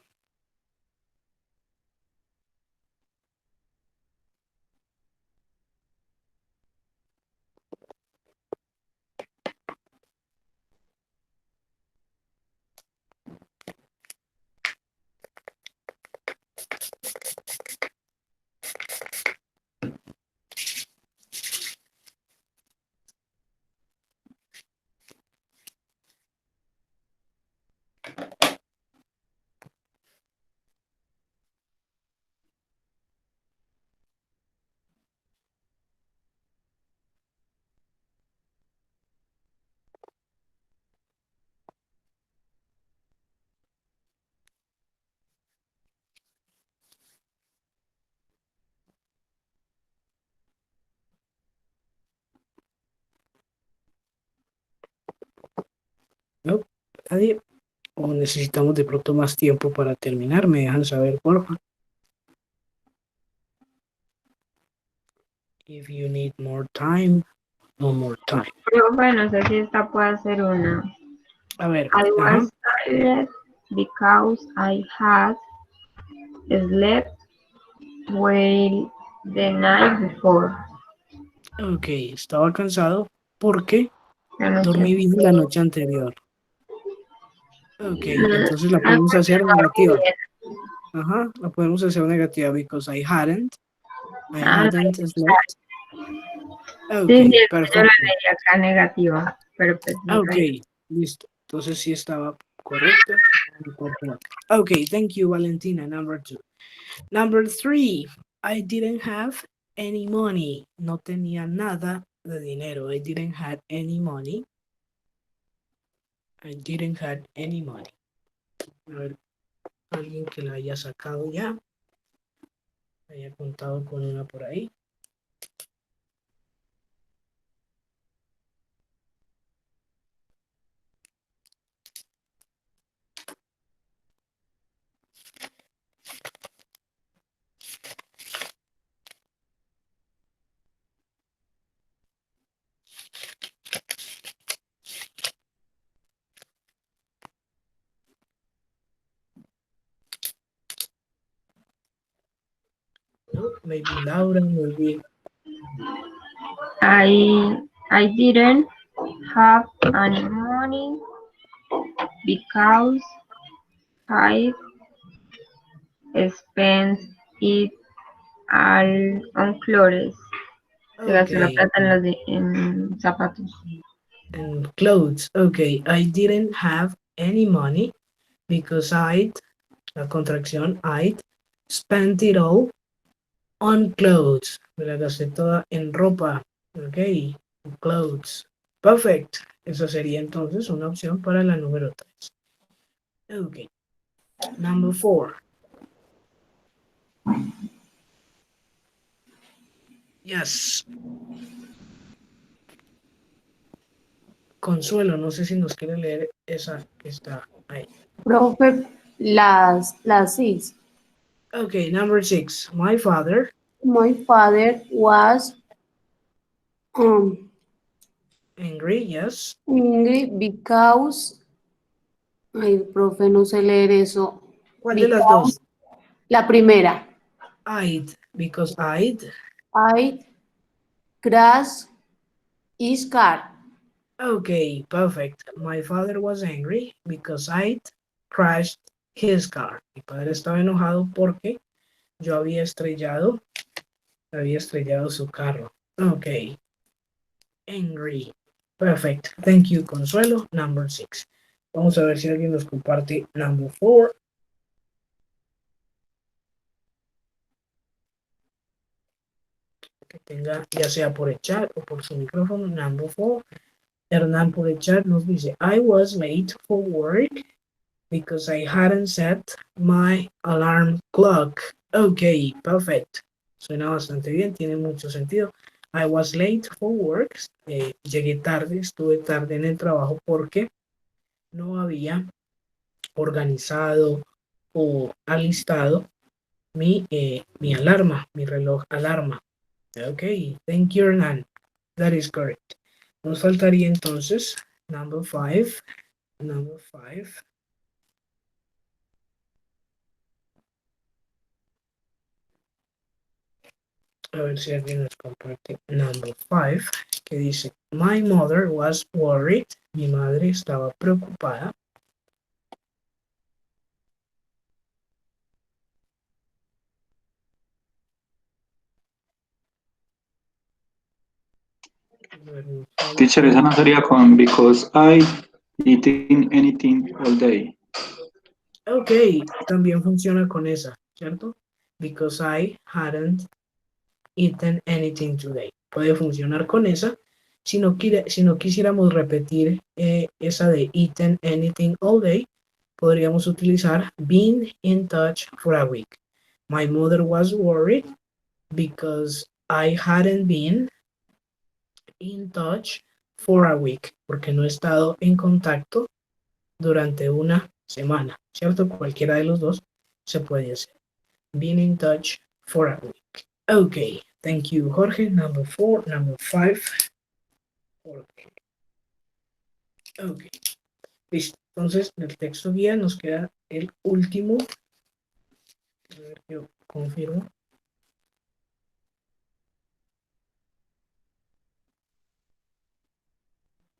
¿No? ¿Nadie? ¿O necesitamos de pronto más tiempo para terminar? ¿Me dejan saber, porfa? If you need more time, no more time. Pero bueno, no sé si esta puede ser una. A ver, I ajá. was tired because I had slept well the night before. Ok, estaba cansado porque La noche dormí bien la noche anterior. Ok, entonces la podemos hacer negativa. bien. Ajá, la podemos hacer negativa because I hadn't Ah, slept. Ok, sí, sí, yo la perfecto. leí acá negativa, pero pues no Ok, listo. Entonces sí estaba correcto. Ok, thank you, Valentina. Number two. Number three, I didn't have any money. No tenía nada de dinero. I didn't have any money. I didn't have any money. A ver, alguien que la haya sacado ya. Haya contado con una por ahí. No, maybe Laura, maybe. I didn't have any money because I spent it all on clothes. Se gastó la Okay, plata en, en zapatos. and clothes. Okay, I didn't have any money because la contracción, I'd spent it all on clothes. Me la gasté toda en ropa. Ok, clothes. Perfect. Esa sería entonces una opción para la número 3. Ok. Number 4. Yes. Consuelo, no sé si nos quiere leer esa que está ahí. Profe, las 6. Okay, number 6. My father. My father was Angry, yes. angry because, ay, profe, no sé leer eso. ¿Cuál de las Because, dos? la primera. Because I'd. I crashed his car. Okay, perfect. My father was angry because I'd crashed his car. Mi padre estaba enojado porque yo había estrellado su carro. Okay. Angry. Perfect. Thank you, Consuelo. Number 6. Vamos a ver si alguien nos comparte number 4. Que tenga ya sea por el chat o por su micrófono. Number 4. Hernán por el chat nos dice, I was late for work because I hadn't set my alarm clock. Okay, perfect. Suena bastante bien, tiene mucho sentido. I was late for work. Llegué tarde, estuve tarde en el trabajo porque no había organizado o alistado mi alarma, mi reloj alarma. Ok, thank you, Hernan. That is correct. Nos faltaría entonces number five. Number five. A ver si alguien nos comparte. Number five, que dice, my mother was worried. Mi madre estaba preocupada. Teacher, esa no sería con because I eating anything all day. Ok, también funciona con esa, ¿cierto? Because I hadn't eaten anything today. Puede funcionar con esa. Si no quisiéramos repetir esa de eaten anything all day, podríamos utilizar been in touch for a week. My mother was worried because I hadn't been in touch for a week, porque no he estado en contacto durante una semana, ¿cierto? Cualquiera de los dos se puede hacer. Been in touch for a week. Okay, thank you, Jorge. Number four, number five. Okay. Okay. Listo. Entonces, en el texto guía nos queda el último. A ver, yo confirmo.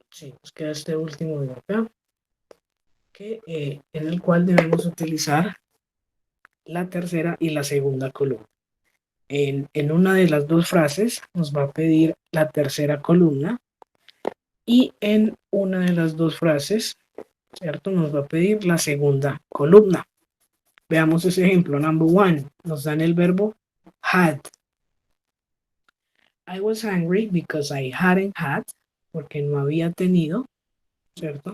Sí, nos queda este último de acá, en el cual debemos utilizar la tercera y la segunda columna. En una de las dos frases nos va a pedir la tercera columna y en una de las dos frases, ¿cierto? Nos va a pedir la segunda columna. Veamos ese ejemplo. Number one, nos dan el verbo had. I was angry because I hadn't had, porque no había tenido, ¿cierto?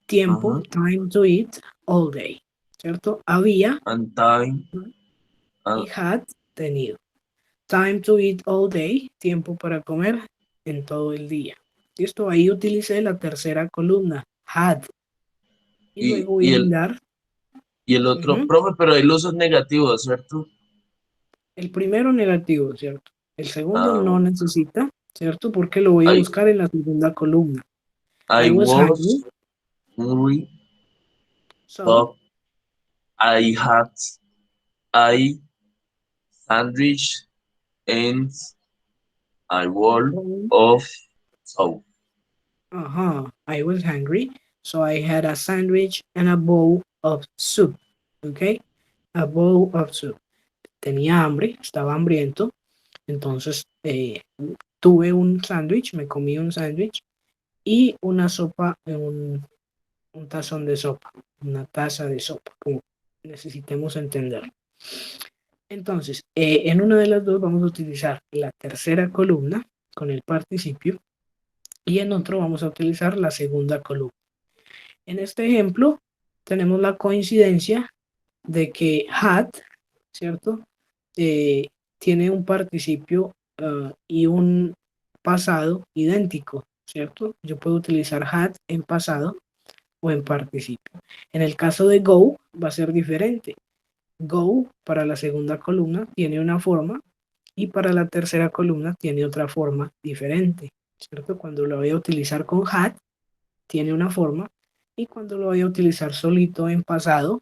Tiempo, time to eat all day, ¿cierto? Había And time. y had tenido. Time to eat all day, tiempo para comer en todo el día. Listo, ahí utilicé la tercera columna, had. Y luego voy a mirar. Y el otro, profe, pero ahí los son negativos, ¿cierto? El primero negativo, ¿cierto? El segundo no necesita, ¿cierto? Porque lo voy a buscar en la segunda columna. I was hungry. So, I had a sandwich and a bowl of soup. I was hungry, so I had a sandwich and a bowl of soup. ¿Ok? A bowl of soup. Tenía hambre, estaba hambriento, entonces tuve un sándwich, me comí un sándwich y una sopa, un tazón de sopa, una taza de sopa, como necesitemos entender. Entonces, en una de las dos vamos a utilizar la tercera columna con el participio y en otro vamos a utilizar la segunda columna. En este ejemplo, tenemos la coincidencia de que had, ¿cierto? Tiene un participio y un pasado idéntico, ¿cierto? Yo puedo utilizar had en pasado o en participio. En el caso de go va a ser diferente. Go para la segunda columna tiene una forma y para la tercera columna tiene otra forma diferente, ¿cierto? Cuando lo voy a utilizar con had tiene una forma y cuando lo voy a utilizar solito en pasado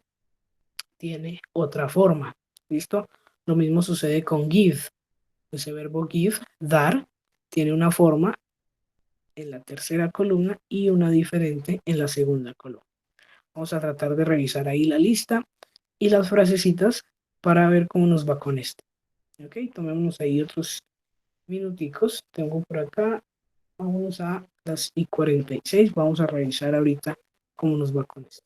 tiene otra forma, ¿listo? Lo mismo sucede con give. Ese verbo give, dar, tiene una forma en la tercera columna y una diferente en la segunda columna. Vamos a tratar de revisar ahí la lista y las frasecitas para ver cómo nos va con esto. Ok, tomémonos ahí otros minuticos. Tengo por acá, vamos a las y 46. Vamos a revisar ahorita cómo nos va con esto.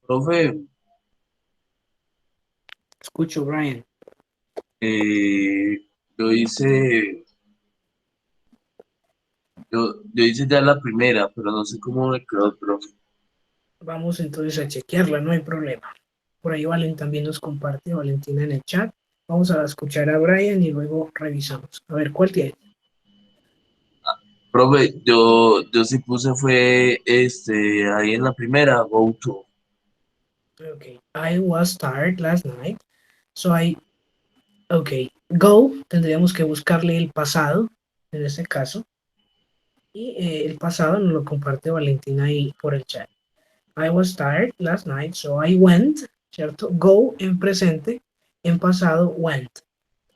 Profe, Escucho, Brian. eh, yo hice, yo hice ya la primera, pero no sé cómo me quedó, profe. Vamos entonces a chequearla, no hay problema. Por ahí Valen también nos comparte, Valentina en el chat. Vamos a escuchar a Brian y luego revisamos. A ver, ¿cuál tiene? Profe, yo sí puse fue ahí en la primera, go to. Okay. I was tired last night. So okay. Go, tendríamos que buscarle el pasado, en este caso. Y el pasado nos lo comparte Valentina ahí por el chat. I was tired last night, so I went, ¿cierto? Go en presente, en pasado went.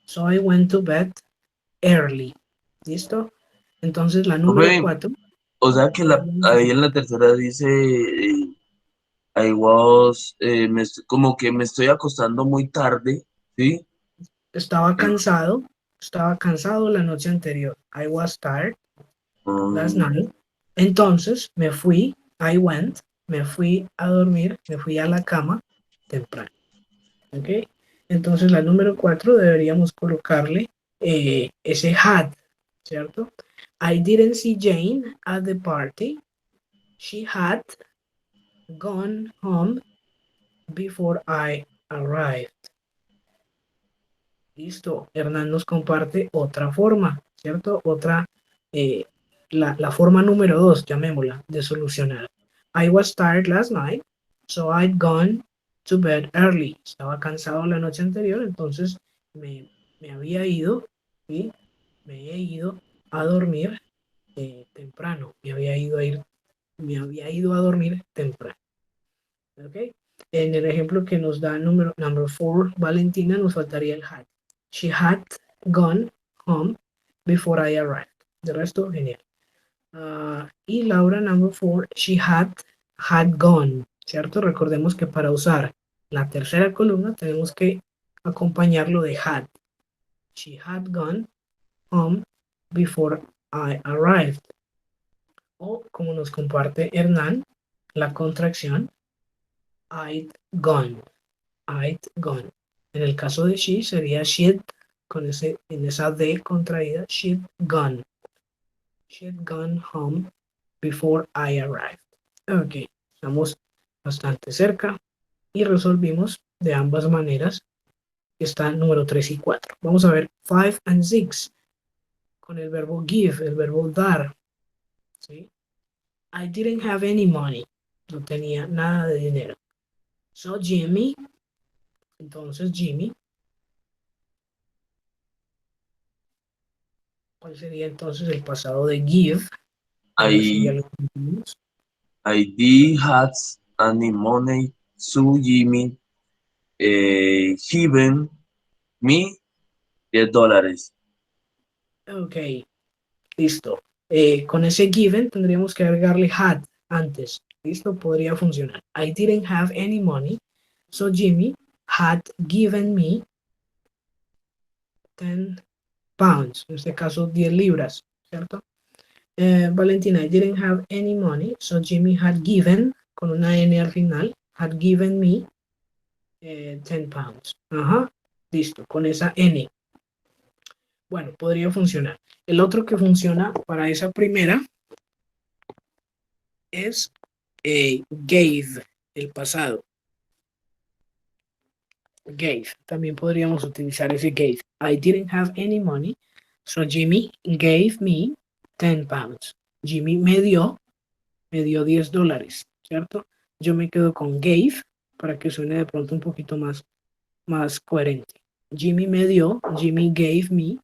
So I went to bed early. ¿Listo? Entonces la número Profe, 4. o sea que ahí en la tercera dice, I was, como que me estoy acostando muy tarde, ¿sí? Estaba cansado la noche anterior. I was tired last Mm, night. Entonces I went, me fui a dormir, me fui a la cama temprano. ¿Ok? Entonces la número 4 deberíamos colocarle ese had, ¿cierto? I didn't see Jane at the party. She had gone home before I arrived. Listo. Hernán nos comparte otra forma, ¿cierto? Eh, la forma número 2, llamémosla, de solucionar. I was tired last night, so I'd gone to bed early. Estaba cansado la noche anterior, entonces me había ido, ¿sí? Me he ido a dormir temprano. Me había ido a dormir temprano. ¿Ok? En el ejemplo que nos da number 4, Valentina, nos faltaría el had. She had gone home before I arrived. De resto, genial. Y Laura, number 4, she had gone, ¿cierto? Recordemos que para usar la tercera columna tenemos que acompañarlo de had. She had gone home before I arrived. O como nos comparte Hernán, la contracción I'd gone. I'd gone. En el caso de she sería she'd en esa D contraída, she'd gone. She'd gone home before I arrived. Ok, estamos bastante cerca y resolvimos de ambas maneras. Está número 3 y 4. Vamos a ver 5 and 6 con el verbo give, el verbo dar. ¿Sí? I didn't have any money. No tenía nada de dinero. So Jimmy, entonces Jimmy, ¿cuál sería entonces el pasado de give? A ver si ya I, lo entendimos. I did had any money, so Jimmy, given me $10. Ok, listo. Con ese given tendríamos que agregarle had antes. ¿Listo? Podría funcionar. I didn't have any money, so Jimmy had given me 10 pounds. En este caso, 10 libras, ¿cierto? Valentina, I didn't have any money, so Jimmy had given, con una N al final, had given me 10 pounds. Ajá, listo, con esa N. Bueno, podría funcionar. El otro que funciona para esa primera es gave, el pasado. Gave, también podríamos utilizar ese gave. I didn't have any money, so Jimmy gave me 10 pounds. Jimmy me dio $10, ¿cierto? Yo me quedo con gave para que suene de pronto un poquito más coherente. Jimmy gave me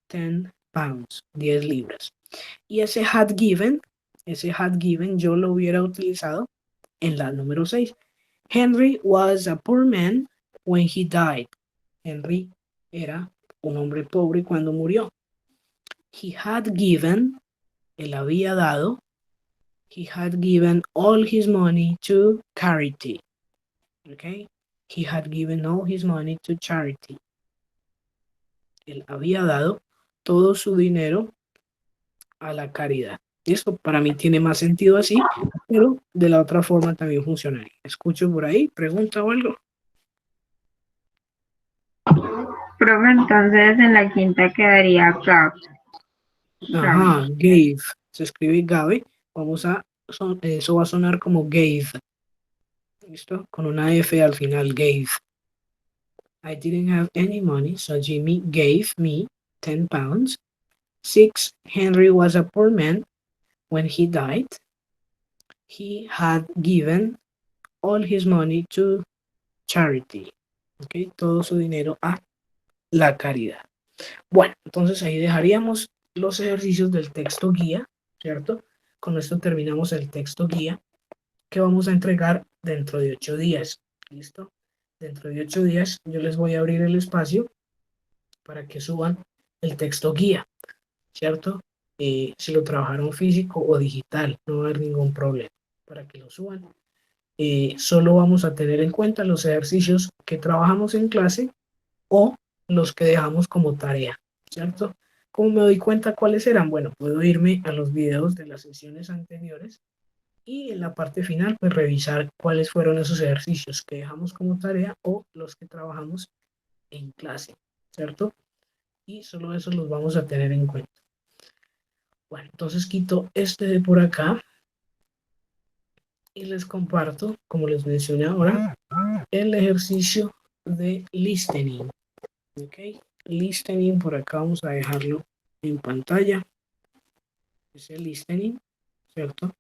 10 pounds, 10 libras. Y ese had given yo lo hubiera utilizado en la número 6. Henry was a poor man when he died. Henry era un hombre pobre cuando murió. He had given, él había dado, he had given all his money to charity. Okay? He had given all his money to charity. Él había dado todo su dinero a la caridad. Esto para mí tiene más sentido así, pero de la otra forma también funcionaría. Escucho por ahí, pregunta o algo. Profe, entonces en la quinta quedaría gap. Ajá, gave. Se escribe Gabe. Eso va a sonar como gave. ¿Listo? Con una F al final, gave. I didn't have any money, so Jimmy gave me 10 pounds. 6. Henry was a poor man when he died. He had given all his money to charity. ¿Ok? Todo su dinero a la caridad. Bueno, entonces ahí dejaríamos los ejercicios del texto guía, ¿cierto? Con esto terminamos el texto guía que vamos a entregar dentro de 8 días. ¿Listo? Dentro de 8 días yo les voy a abrir el espacio para que suban el texto guía, ¿cierto? Si lo trabajaron físico o digital, no va a haber ningún problema para que lo suban. Solo vamos a tener en cuenta los ejercicios que trabajamos en clase o los que dejamos como tarea, ¿cierto? ¿Cómo me doy cuenta cuáles eran? Bueno, puedo irme a los videos de las sesiones anteriores y en la parte final, pues revisar cuáles fueron esos ejercicios que dejamos como tarea o los que trabajamos en clase, ¿cierto? Y solo esos los vamos a tener en cuenta. Bueno, entonces quito este de por acá y les comparto, como les mencioné ahora, el ejercicio de listening. ¿Ok? Listening, por acá vamos a dejarlo en pantalla. Es el listening, ¿cierto?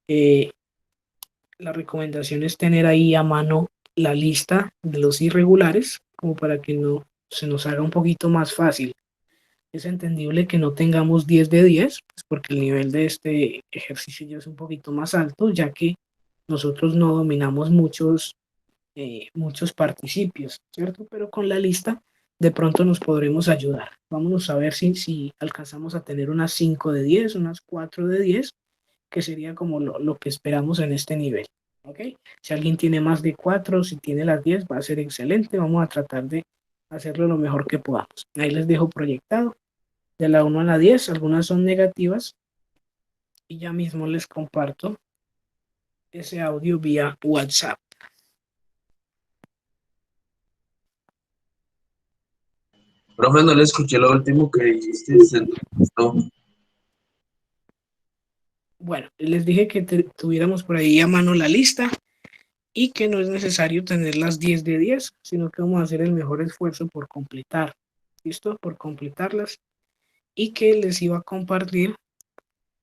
La recomendación es tener ahí a mano la lista de los irregulares, como para que no se nos haga un poquito más fácil. Es entendible que no tengamos 10 de 10, pues porque el nivel de este ejercicio ya es un poquito más alto, ya que nosotros no dominamos muchos participios, ¿cierto? Pero con la lista de pronto nos podremos ayudar. Vamos a ver si alcanzamos a tener unas 5 de 10, unas 4 de 10, que sería como lo que esperamos en este nivel. ¿Ok? Si alguien tiene más de 4, si tiene las 10, va a ser excelente. Vamos a tratar de hacerlo lo mejor que podamos. Ahí les dejo proyectado. De la 1 a la 10, algunas son negativas. Y ya mismo les comparto ese audio vía WhatsApp. Profe, no le escuché lo último que dijiste. No. Bueno, les dije que tuviéramos por ahí a mano la lista y que no es necesario tener las 10 de 10, sino que vamos a hacer el mejor esfuerzo por completar. ¿Listo? Por completarlas. Y que les iba a compartir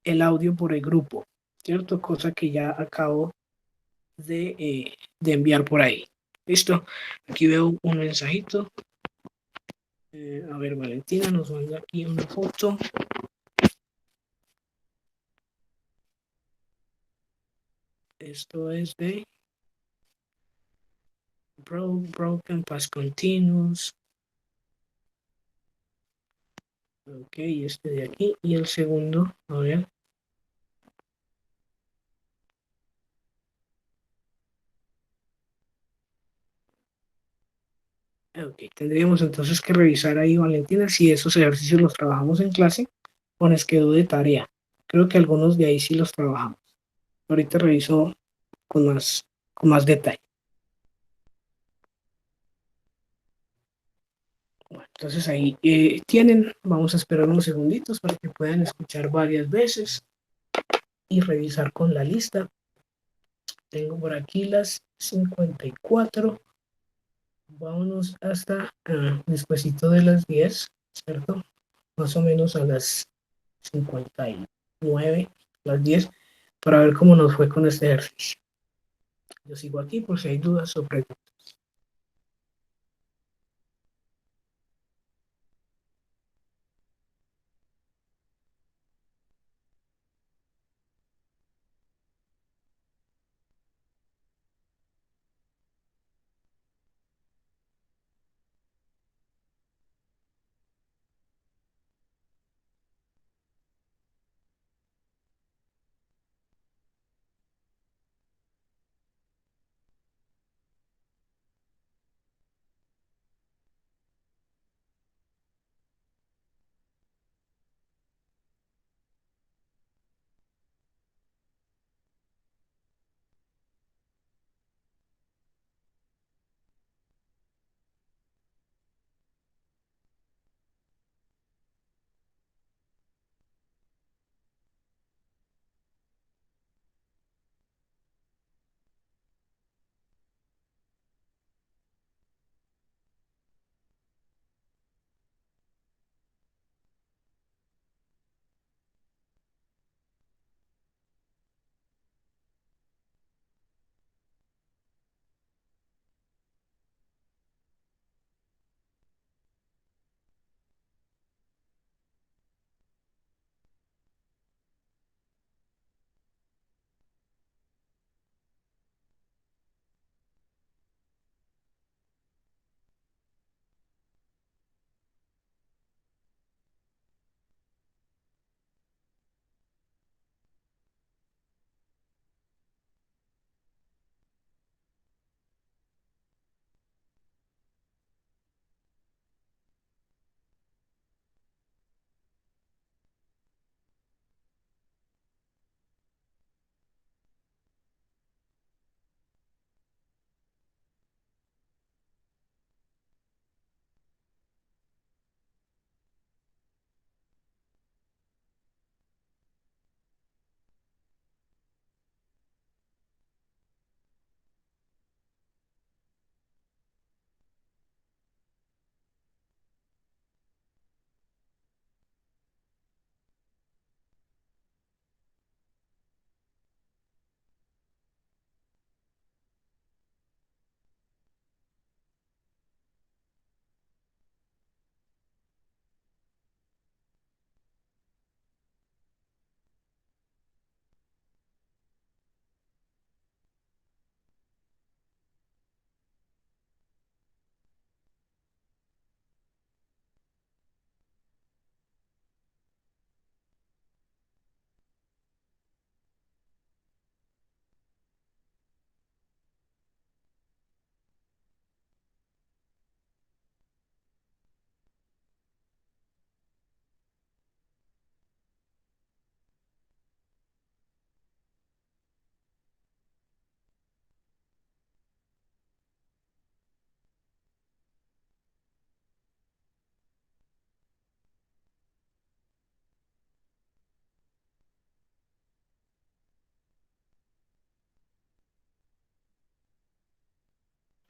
el audio por el grupo, ¿cierto? Cosa que ya acabo de enviar por ahí. ¿Listo? Aquí veo un mensajito. A ver, Valentina nos manda aquí una foto. Esto es de Broken Past Continuous. Ok, este de aquí. Y el segundo, a ver. Ok, tendríamos entonces que revisar ahí, Valentina, si esos ejercicios los trabajamos en clase o les quedó de tarea. Creo que algunos de ahí sí los trabajamos. Ahorita reviso con más detalle. Bueno, entonces ahí tienen, vamos a esperar unos segunditos para que puedan escuchar varias veces y revisar con la lista. Tengo por aquí las 54. Vámonos hasta despuesito de las 10, ¿cierto? Más o menos a las 59, las 10, para ver cómo nos fue con este ejercicio. Yo sigo aquí por si hay dudas o preguntas.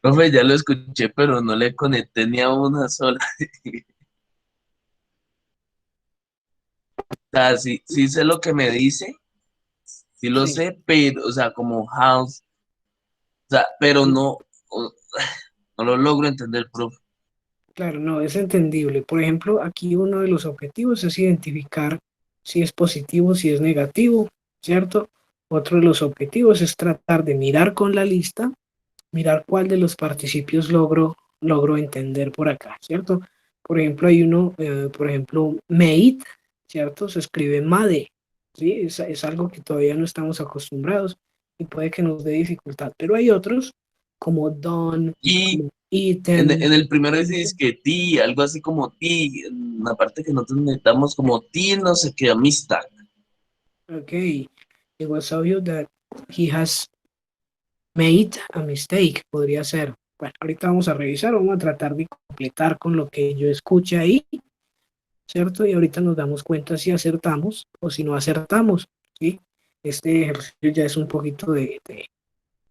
Profe, ya lo escuché, pero no le conecté ni a una sola. O sea, sí sé lo que me dice, sí lo Sí, sé, pero, o sea, como house, o sea, pero no lo logro entender, profe. claro, no, es entendible. Por ejemplo, aquí uno de los objetivos es identificar si es positivo, si es negativo, ¿cierto? Otro de los objetivos es tratar de mirar con la lista, mirar cuál de los participios logro entender por acá, ¿cierto? Por ejemplo, hay uno, por ejemplo, made, ¿cierto? Se escribe made, ¿sí? Es algo que todavía no estamos acostumbrados y puede que nos dé dificultad, pero hay otros como done, Y como eaten. en el primero dice que ti, algo así como ti, en la parte que nosotros necesitamos como ti, no sé qué, amistad. Okay, it was obvious that he has made a mistake, podría ser. Bueno, ahorita vamos a revisar, vamos a tratar de completar con lo que yo escuché ahí, ¿cierto? Y ahorita nos damos cuenta si acertamos o si no acertamos, ¿sí? Este ejercicio ya es un poquito de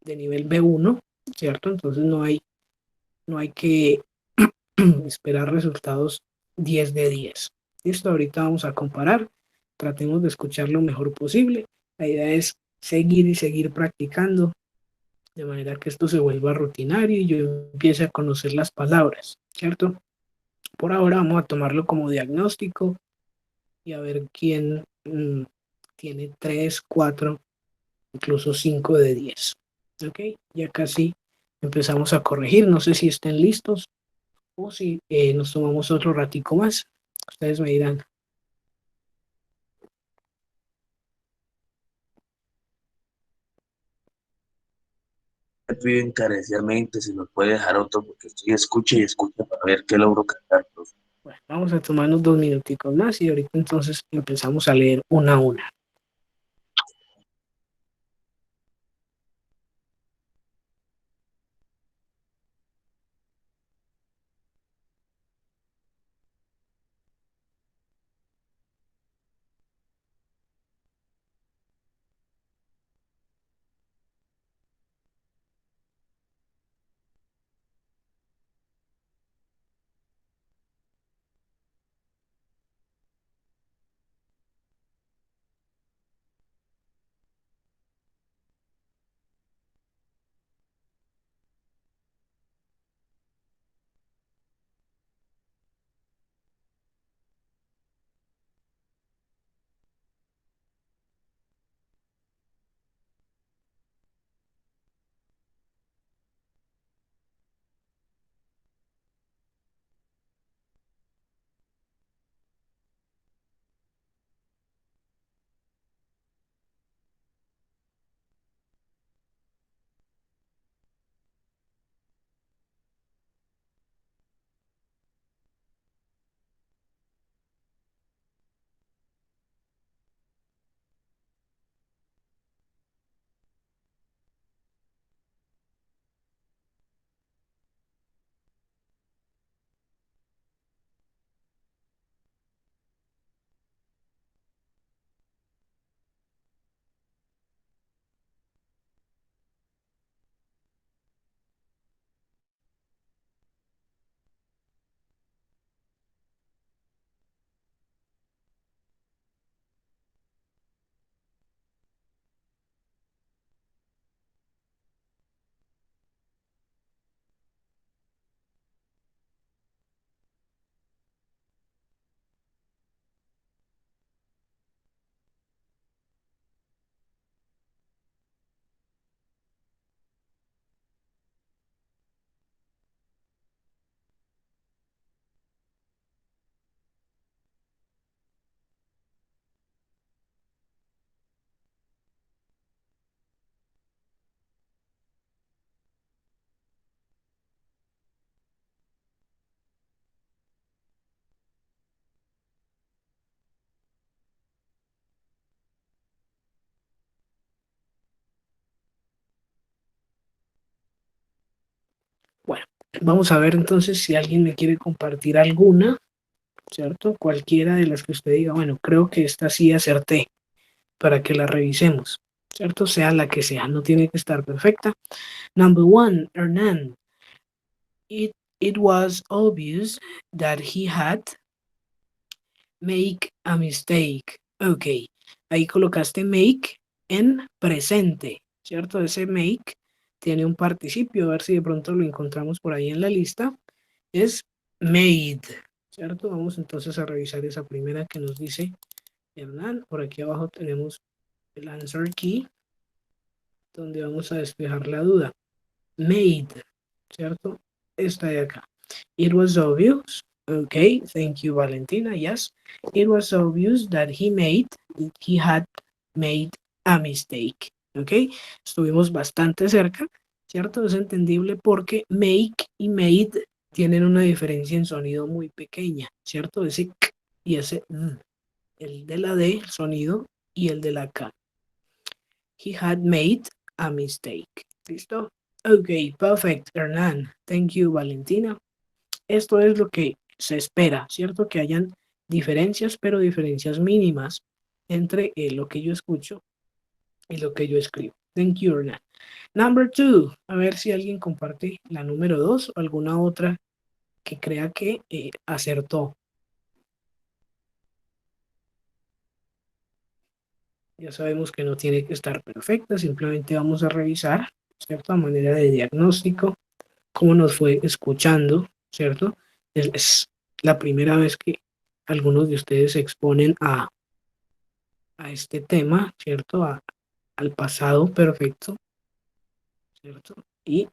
nivel B1, ¿cierto? Entonces no hay que esperar resultados 10 de 10. Listo, ahorita vamos a comparar, tratemos de escuchar lo mejor posible. La idea es seguir y seguir practicando de manera que esto se vuelva rutinario y yo empiece a conocer las palabras, ¿cierto? Por ahora vamos a tomarlo como diagnóstico y a ver quién tiene 3, 4, incluso 5 de 10. ¿Ok? Ya casi empezamos a corregir. No sé si estén listos o si nos tomamos otro ratico más. Ustedes me dirán. Le pido encarecidamente si nos puede dejar otro, porque estoy escuche y escuche para ver qué logro cantar, profe. Bueno, vamos a tomarnos 2 minuticos más y ahorita entonces empezamos a leer una a una. Bueno, vamos a ver entonces si alguien me quiere compartir alguna, ¿cierto? Cualquiera de las que usted diga, bueno, creo que esta sí acerté para que la revisemos, ¿cierto? Sea la que sea, no tiene que estar perfecta. Number one, Hernán. it was obvious that he had make a mistake. Ok, ahí colocaste make en presente, ¿cierto? Ese make tiene un participio, a ver si de pronto lo encontramos por ahí en la lista. Es made, ¿cierto? Vamos entonces a revisar esa primera que nos dice Hernán. Por aquí abajo tenemos el answer key, donde vamos a despejar la duda. Made, ¿cierto? Esta de acá. It was obvious. Okay, thank you, Valentina. Yes, it was obvious that he had made a mistake. Okay, estuvimos bastante cerca, ¿cierto? Es entendible porque make y made tienen una diferencia en sonido muy pequeña, ¿cierto? Ese k y ese el de la D, el sonido, y el de la K. He had made a mistake. ¿Listo? Ok, perfect, Hernán. Thank you, Valentina. Esto es lo que se espera, ¿cierto? Que hayan diferencias, pero diferencias mínimas entre lo que yo escucho y lo que yo escribo. Thank you, Hernán. Number 2. A ver si alguien comparte la número 2 o alguna otra que crea que acertó. Ya sabemos que no tiene que estar perfecta, simplemente vamos a revisar, ¿cierto? A manera de diagnóstico, cómo nos fue escuchando, ¿cierto? Es la primera vez que algunos de ustedes se exponen a este tema, ¿cierto? Al pasado perfecto, ¿cierto? Y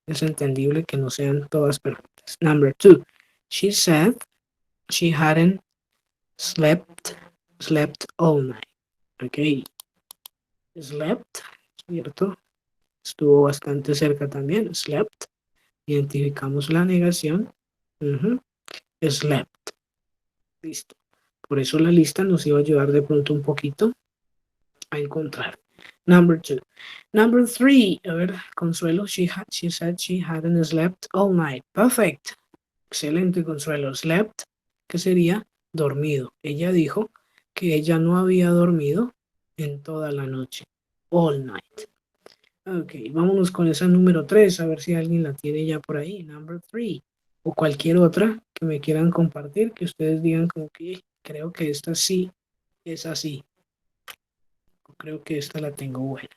es entendible que no sean todas perfectas. Number 2. She said she hadn't slept all night. Ok. Slept, ¿cierto? Estuvo bastante cerca también. Slept. Identificamos la negación. Slept. Listo. Por eso la lista nos iba a ayudar de pronto un poquito a encontrar. Number 2. Number 3. A ver, Consuelo. She said she hadn't slept all night. Perfect. Excelente, Consuelo. Slept, que sería dormido. Ella dijo que ella no había dormido en toda la noche. All night. Ok, vámonos con esa número 3, a ver si alguien la tiene ya por ahí. Number 3. O cualquier otra que me quieran compartir, que ustedes digan como que creo que esta sí es así. O creo que esta la tengo buena.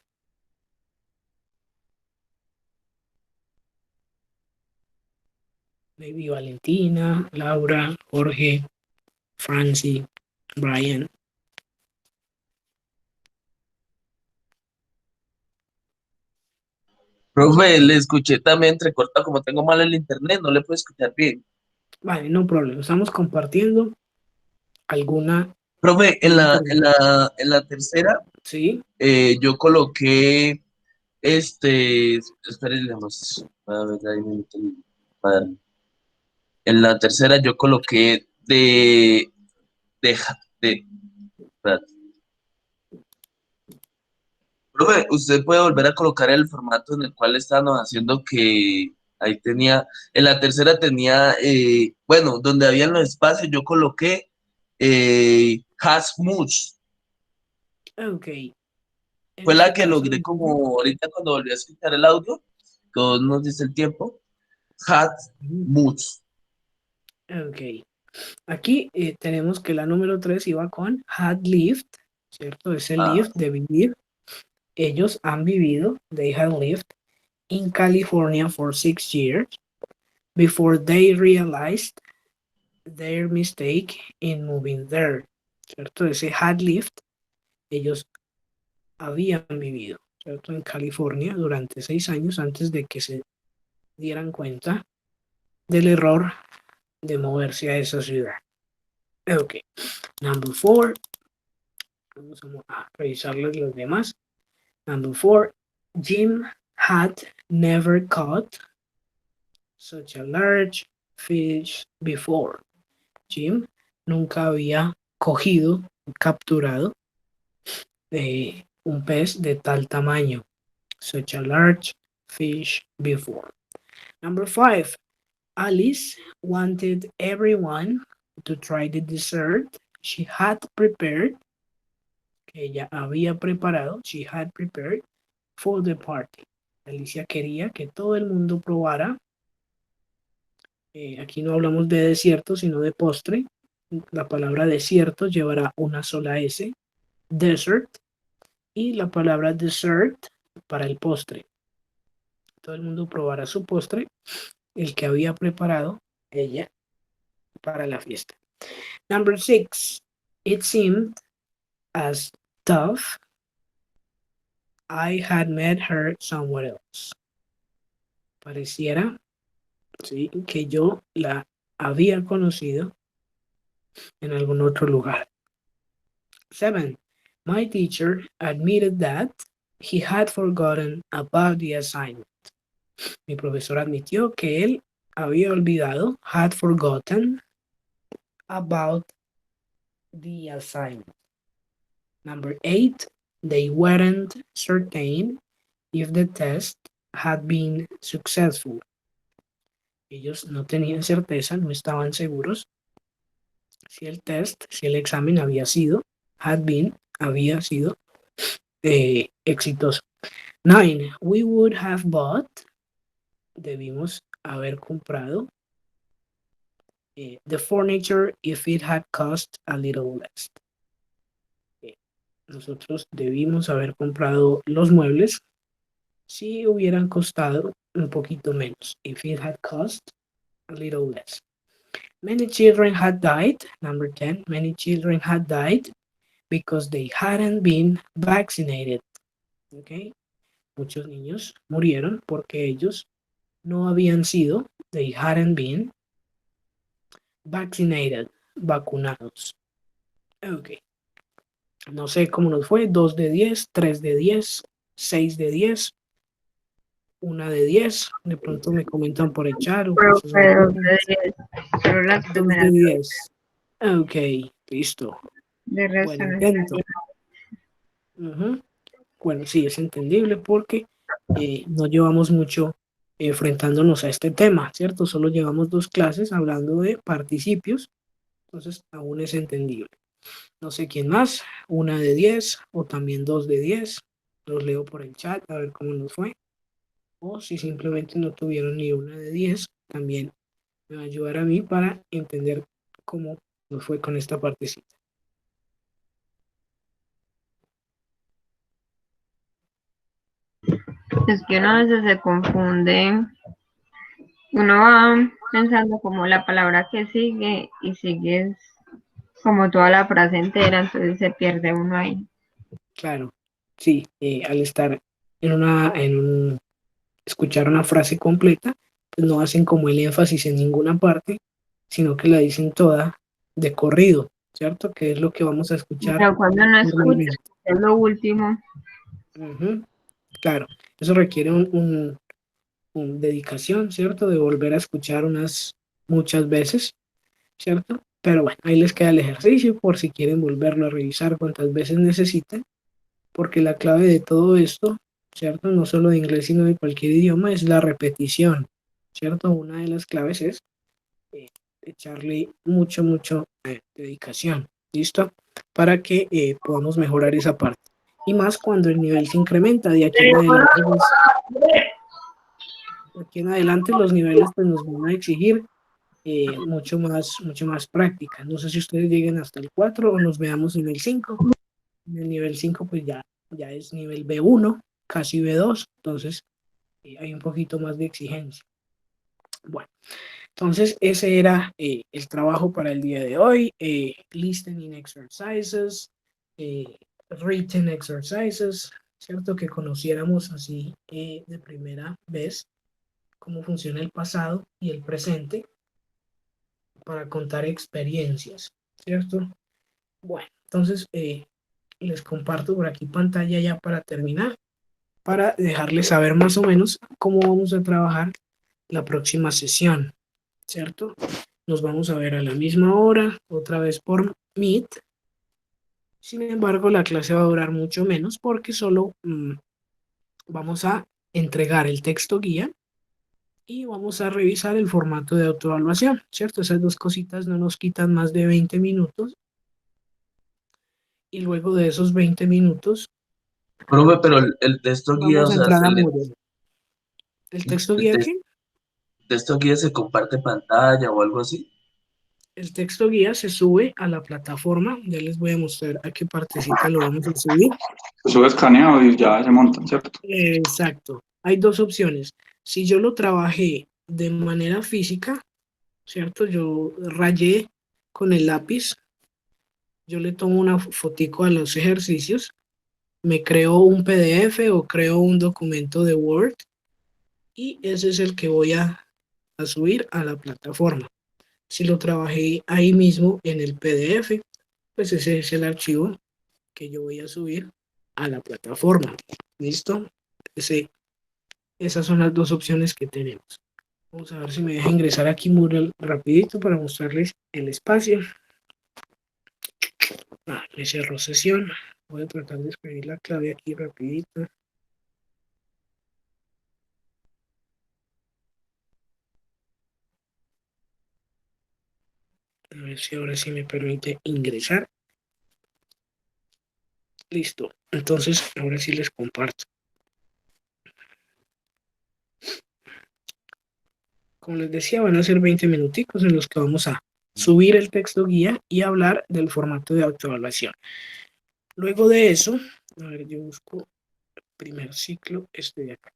Maybe Valentina, Laura, Jorge, Francie, Brian. Profe, le escuché también entrecortado, como tengo mal el internet, no le puedo escuchar bien. Vale, no problema. Estamos compartiendo alguna. Profe, en la tercera, Sí. yo coloqué espérenle, a ver, ahí me meto mi cuaderno. En la tercera yo coloqué de, espérate. Profe, usted puede volver a colocar el formato en el cual estábamos haciendo que ahí tenía, en la tercera tenía, bueno, donde habían los espacios yo coloqué has much. Ok. En Fue la este que caso. logré como ahorita cuando volví a escuchar el audio, que nos dice el tiempo, had much. Ok. Aquí tenemos que la número 3 iba con had lived, ¿cierto? Ese lived de vivir. Ellos han vivido, they have lived in California for 6 years before they realized their mistake in moving there, ¿cierto? Ese had lived, ellos habían vivido, ¿cierto? En California durante 6 años antes de que se dieran cuenta del error de moverse a esa ciudad. Ok. Number 4. Vamos a revisarles los demás. Number 4. Jim had never caught such a large fish before. Jim nunca había cogido, capturado un pez de tal tamaño. Such a large fish before. Number 5. Alice wanted everyone to try the dessert she had prepared, que ella había preparado, she had prepared for the party. Alicia quería que todo el mundo probara Aquí no hablamos de desierto, sino de postre. La palabra desierto llevará una sola S, desert, y la palabra dessert para el postre. Todo el mundo probará su postre, el que había preparado ella para la fiesta. Number 6. It seemed as tough I had met her somewhere else. Pareciera, sí, que yo la había conocido en algún otro lugar. 7. My teacher admitted that he had forgotten about the assignment. Mi profesor admitió que él había olvidado, had forgotten about the assignment. Number 8. They weren't certain if the test had been successful. Ellos no tenían certeza, no estaban seguros si el test, si el examen había sido, había sido exitoso. 9. We would have bought, debimos haber comprado, the furniture if it had cost a little less. Nosotros debimos haber comprado los muebles si hubieran costado un poquito menos. If it had cost a little less. Many children had died. Number 10. Many children had died because they hadn't been vaccinated. Okay. Muchos niños murieron porque ellos no habían sido, they hadn't been vaccinated, vacunados. Ok. No sé cómo nos fue, 2 de 10, 3 de 10, 6 de 10, 1 de 10. De pronto me comentan por el chat. Profe, 2 de 10. Solo las 2 primeras. de 10. Ok, listo. De resto Buen no intento. entendí. Bueno, sí, es entendible porque no llevamos mucho enfrentándonos a este tema, ¿cierto? Solo llevamos 2 clases hablando de participios, entonces aún es entendible. No sé quién más, 1 de 10 o también 2 de 10. Los leo por el chat a ver cómo nos fue. O si simplemente no tuvieron ni 1 de 10, también me va a ayudar a mí para entender cómo nos fue con esta partecita. Es que uno a veces se confunde. Uno va pensando como la palabra que sigue y sigues como toda la frase entera, entonces se pierde uno ahí. Claro, sí, al estar escuchar una frase completa, pues no hacen como el énfasis en ninguna parte, sino que la dicen toda de corrido, ¿cierto? Que es lo que vamos a escuchar Pero cuando no escuchas, normalmente. es lo último. Claro, eso requiere un dedicación, ¿cierto? De volver a escuchar muchas veces, ¿cierto? Pero bueno, ahí les queda el ejercicio por si quieren volverlo a revisar cuantas veces necesiten, porque la clave de todo esto, ¿cierto? No solo de inglés, sino de cualquier idioma, es la repetición, ¿cierto? Una de las claves es echarle mucho dedicación, ¿listo? Para que podamos mejorar esa parte. Y más cuando el nivel se incrementa de aquí en adelante. Aquí en adelante los niveles pues, nos van a exigir mucho más práctica. No sé si ustedes lleguen hasta el 4 o nos veamos en el 5. En el nivel 5 pues ya es nivel B1, casi B2, entonces hay un poquito más de exigencia. Bueno, entonces ese era el trabajo para el día de hoy. Listening exercises, written exercises, ¿cierto? Que conociéramos así de primera vez cómo funciona el pasado y el presente para contar experiencias, ¿cierto? Bueno, entonces les comparto por aquí pantalla ya para terminar, para dejarles saber más o menos cómo vamos a trabajar la próxima sesión, ¿cierto? Nos vamos a ver a la misma hora, otra vez por Meet. Sin embargo, la clase va a durar mucho menos porque solo vamos a entregar el texto guía y vamos a revisar el formato de autoevaluación, ¿cierto? Esas 2 cositas no nos quitan más de 20 minutos. Y luego de esos 20 minutos... Profe, pero el texto guía, o vamos a sea, entrar a Moodle. ¿El texto guía qué? texto guía se comparte pantalla o algo así. El texto guía se sube a la plataforma. Ya les voy a mostrar a qué partecita lo vamos a subir. Se sube escaneado y ya se montan, ¿cierto? Exacto. Hay dos opciones. Si yo lo trabajé de manera física, ¿cierto? Yo rayé con el lápiz, yo le tomo una fotico a los ejercicios, me creo un PDF o creo un documento de Word y ese es el que voy a subir a la plataforma. Si lo trabajé ahí mismo en el PDF, pues ese es el archivo que yo voy a subir a la plataforma. ¿Listo? Esas son las dos opciones que tenemos. Vamos a ver si me deja ingresar aquí Moodle rapidito para mostrarles el espacio. Me cerró sesión. Voy a tratar de escribir la clave aquí rapidito. A ver si ahora sí me permite ingresar. Listo. Entonces, ahora sí les comparto. Como les decía, van a ser 20 minuticos en los que vamos a subir el texto guía y hablar del formato de autoevaluación. Luego de eso, a ver, yo busco primer ciclo, este de acá.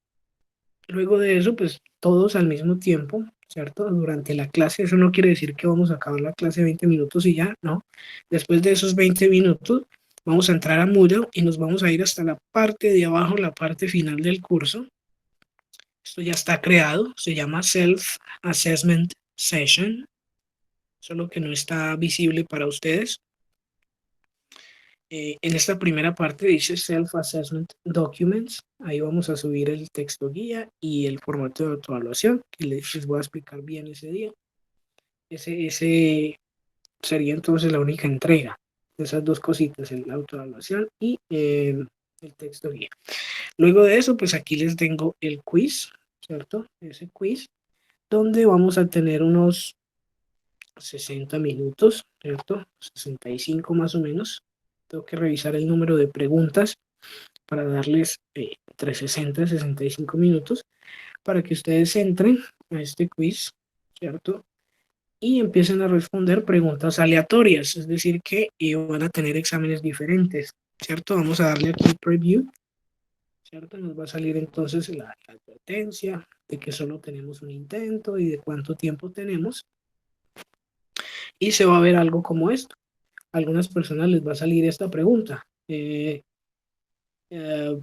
Luego de eso, pues todos al mismo tiempo, ¿cierto? Durante la clase, eso no quiere decir que vamos a acabar la clase 20 minutos y ya, ¿no? Después de esos 20 minutos, vamos a entrar a Moodle y nos vamos a ir hasta la parte de abajo, la parte final del curso. Esto ya está creado, se llama Self Assessment Session, solo que no está visible para ustedes. En esta primera parte dice Self Assessment Documents, ahí vamos a subir el texto guía y el formato de autoevaluación, que les voy a explicar bien ese día. Ese sería entonces la única entrega de esas dos cositas, la autoevaluación y el texto guía. Luego de eso, pues aquí les tengo el quiz, ¿cierto? Ese quiz, donde vamos a tener unos 60 minutos, ¿cierto? 65 más o menos. Tengo que revisar el número de preguntas para darles entre 60 y 65 minutos para que ustedes entren a este quiz, ¿cierto? Y empiecen a responder preguntas aleatorias, es decir, que van a tener exámenes diferentes, ¿cierto? Vamos a darle aquí preview, ¿cierto? Nos va a salir entonces la advertencia de que solo tenemos un intento y de cuánto tiempo tenemos. Y se va a ver algo como esto. A algunas personas les va a salir esta pregunta.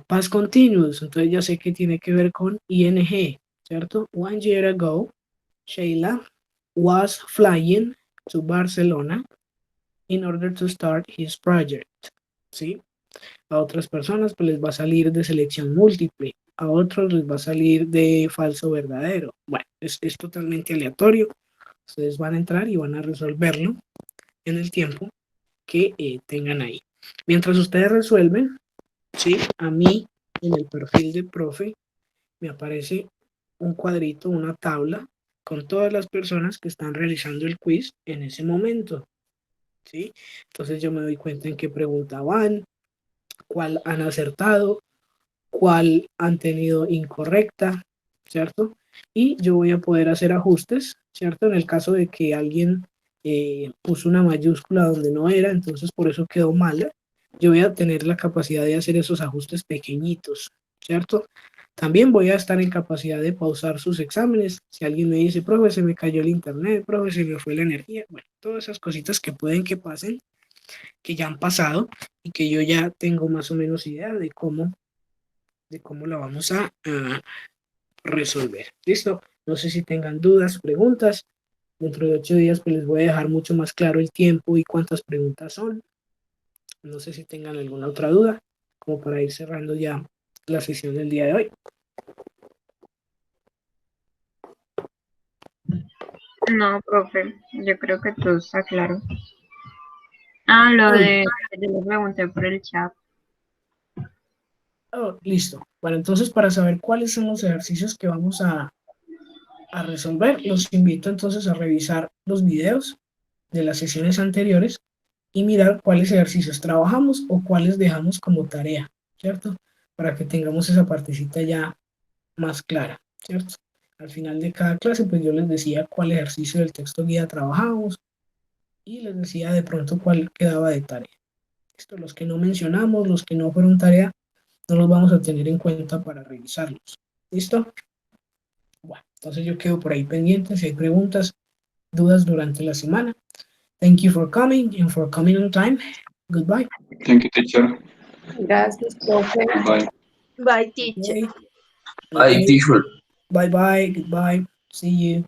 Past continuous, entonces ya sé que tiene que ver con ING, ¿cierto? 1 year ago, Sheila was flying to Barcelona in order to start his project, ¿sí? A otras personas pues les va a salir de selección múltiple, a otros les va a salir de falso verdadero. Bueno, es totalmente aleatorio. Ustedes van a entrar y van a resolverlo en el tiempo que tengan ahí. Mientras ustedes resuelven, ¿sí? A mí en el perfil de profe me aparece un cuadrito, una tabla con todas las personas que están realizando el quiz en ese momento, ¿sí? Entonces yo me doy cuenta en qué pregunta van, cuál han acertado, cuál han tenido incorrecta, ¿cierto? Y yo voy a poder hacer ajustes, ¿cierto? En el caso de que alguien puso una mayúscula donde no era, entonces por eso quedó mala, yo voy a tener la capacidad de hacer esos ajustes pequeñitos, ¿cierto? También voy a estar en capacidad de pausar sus exámenes. Si alguien me dice, profe, se me cayó el internet, profe, se me fue la energía, bueno, todas esas cositas que pueden que pasen, que ya han pasado y que yo ya tengo más o menos idea de cómo la vamos a resolver. ¿Listo? No sé si tengan dudas, preguntas. Dentro de 8 días pues les voy a dejar mucho más claro el tiempo y cuántas preguntas son. No sé si tengan alguna otra duda, como para ir cerrando ya la sesión del día de hoy. No, profe, yo creo que todo está claro. Lo de yo le pregunté por el chat. Oh, listo. Bueno, entonces para saber cuáles son los ejercicios que vamos a resolver, los invito entonces a revisar los videos de las sesiones anteriores y mirar cuáles ejercicios trabajamos o cuáles dejamos como tarea, ¿cierto? Para que tengamos esa partecita ya más clara, ¿cierto? al final de cada clase, pues yo les decía cuál ejercicio del texto guía trabajábamos y les decía de pronto cuál quedaba de tarea. Esto, los que no mencionamos, los que no fueron tarea, no los vamos a tener en cuenta para revisarlos. ¿Listo? Bueno, entonces yo quedo por ahí pendiente si hay preguntas, dudas durante la semana. Thank you for coming and for coming on time. Goodbye. Thank you, teacher. Gracias, profe. Bye. Bye, teacher. Okay. Ay, Okay. teacher. Bye bye. Goodbye. See you.